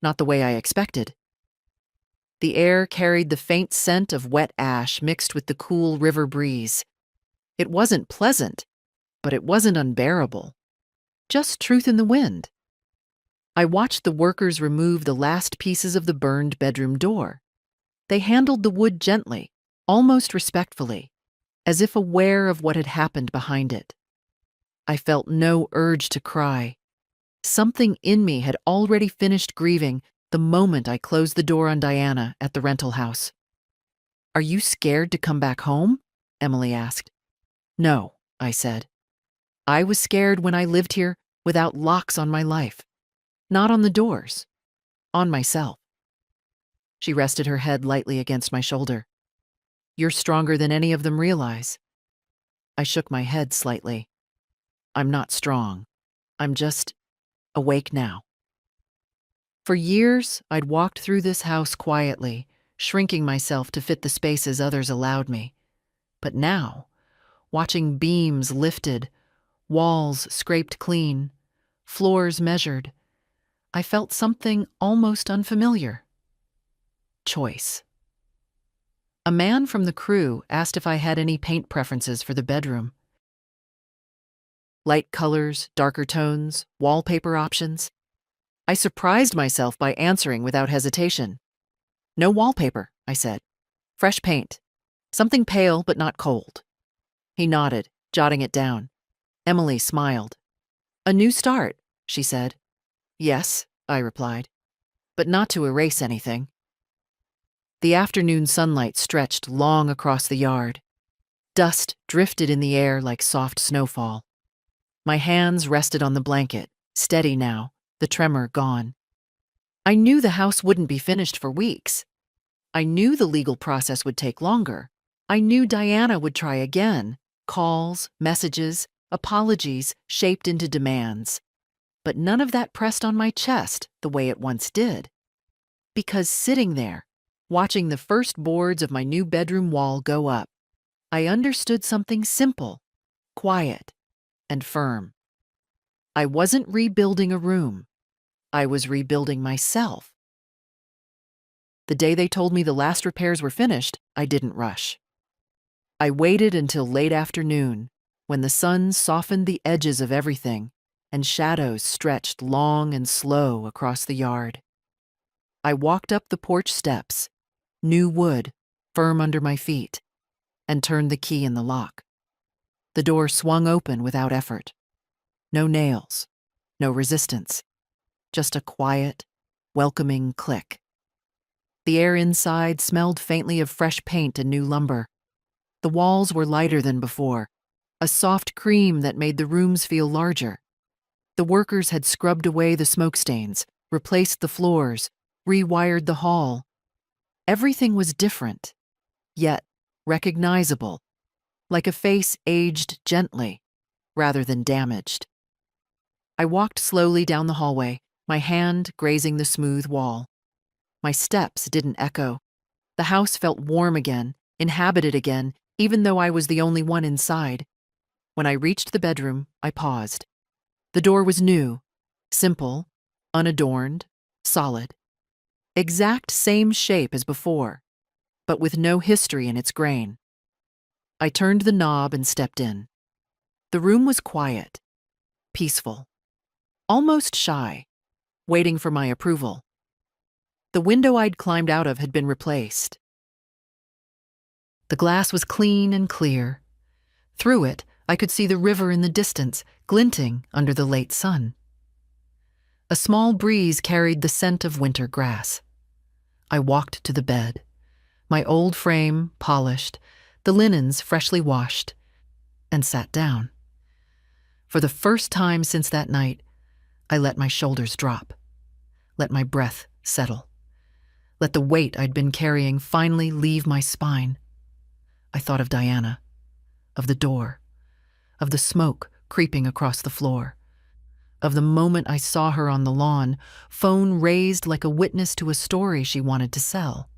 Not the way I expected." The air carried the faint scent of wet ash mixed with the cool river breeze. It wasn't pleasant, but it wasn't unbearable. Just truth in the wind. I watched the workers remove the last pieces of the burned bedroom door. They handled the wood gently, almost respectfully, as if aware of what had happened behind it. I felt no urge to cry. Something in me had already finished grieving the moment I closed the door on Diana at the rental house. "Are you scared to come back home?" Emily asked. "No," I said. "I was scared when I lived here without locks on my life. Not on the doors. On myself." She rested her head lightly against my shoulder. "You're stronger than any of them realize." I shook my head slightly. "I'm not strong. I'm just awake now." For years, I'd walked through this house quietly, shrinking myself to fit the spaces others allowed me. But now, watching beams lifted, walls scraped clean, floors measured, I felt something almost unfamiliar. Choice. A man from the crew asked if I had any paint preferences for the bedroom. Light colors, darker tones, wallpaper options. I surprised myself by answering without hesitation. No wallpaper, I said. Fresh paint. Something pale but not cold. He nodded, jotting it down. Emily smiled. A new start, she said. Yes, I replied, but not to erase anything. The afternoon sunlight stretched long across the yard. Dust drifted in the air like soft snowfall. My hands rested on the blanket, steady now, the tremor gone. I knew the house wouldn't be finished for weeks. I knew the legal process would take longer. I knew Diana would try again. Calls, messages, apologies shaped into demands. But none of that pressed on my chest the way it once did. Because sitting there, watching the first boards of my new bedroom wall go up, I understood something simple, quiet, and firm. I wasn't rebuilding a room. I was rebuilding myself. The day they told me the last repairs were finished, I didn't rush. I waited until late afternoon, when the sun softened the edges of everything and shadows stretched long and slow across the yard. I walked up the porch steps, new wood firm under my feet, and turned the key in the lock. The door swung open without effort. No nails, no resistance, just a quiet, welcoming click. The air inside smelled faintly of fresh paint and new lumber. The walls were lighter than before, a soft cream that made the rooms feel larger. The workers had scrubbed away the smoke stains, replaced the floors, rewired the hall. Everything was different, yet recognizable, like a face aged gently, rather than damaged. I walked slowly down the hallway, my hand grazing the smooth wall. My steps didn't echo. The house felt warm again, inhabited again, even though I was the only one inside. When I reached the bedroom, I paused. The door was new, simple, unadorned, solid. Exact same shape as before, but with no history in its grain. I turned the knob and stepped in. The room was quiet, peaceful, almost shy, waiting for my approval. The window I'd climbed out of had been replaced. The glass was clean and clear. Through it, I could see the river in the distance, glinting under the late sun. A small breeze carried the scent of winter grass. I walked to the bed, my old frame polished, the linens freshly washed, and sat down. For the first time since that night, I let my shoulders drop, let my breath settle, let the weight I'd been carrying finally leave my spine. I thought of Diana, of the door, of the smoke creeping across the floor, of the moment I saw her on the lawn, phone raised like a witness to a story she wanted to sell.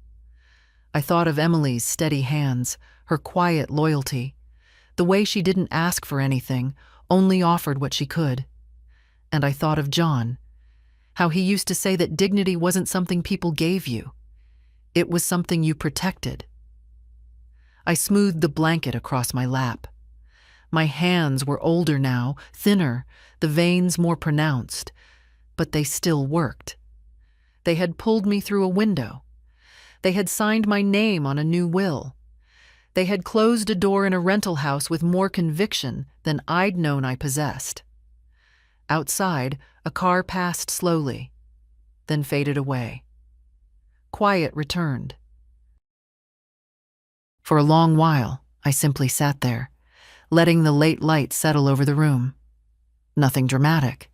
I thought of Emily's steady hands, her quiet loyalty, the way she didn't ask for anything, only offered what she could. And I thought of John, how he used to say that dignity wasn't something people gave you. It was something you protected. I smoothed the blanket across my lap. My hands were older now, thinner, the veins more pronounced, but they still worked. They had pulled me through a window. They had signed my name on a new will. They had closed a door in a rental house with more conviction than I'd known I possessed. Outside, a car passed slowly, then faded away. Quiet returned. For a long while, I simply sat there, letting the late light settle over the room. Nothing dramatic.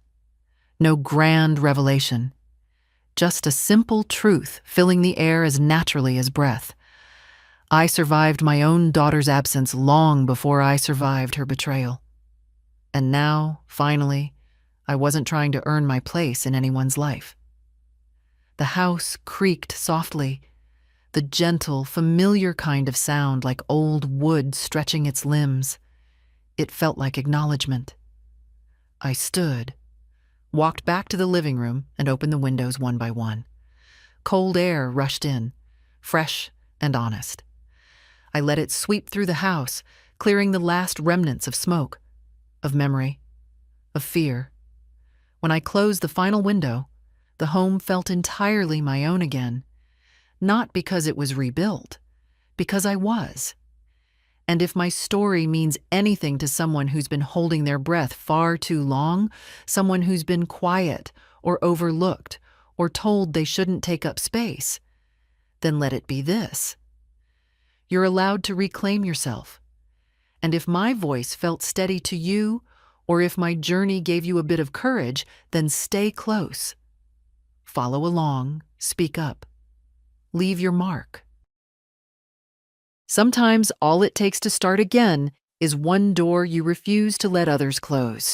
No grand revelation. Just a simple truth filling the air as naturally as breath. I survived my own daughter's absence long before I survived her betrayal. And now, finally, I wasn't trying to earn my place in anyone's life. The house creaked softly, the gentle, familiar kind of sound like old wood stretching its limbs. It felt like acknowledgement. I stood, walked back to the living room, and opened the windows one by one. Cold air rushed in, fresh and honest. I let it sweep through the house, clearing the last remnants of smoke, of memory, of fear. When I closed the final window, The home felt entirely my own again, not because it was rebuilt, because I was. And if my story means anything to someone who's been holding their breath far too long, someone who's been quiet or overlooked or told they shouldn't take up space, then let it be this. You're allowed to reclaim yourself. And if my voice felt steady to you, or if my journey gave you a bit of courage, then stay close. Follow along, speak up, leave your mark. Sometimes all it takes to start again is one door you refuse to let others close.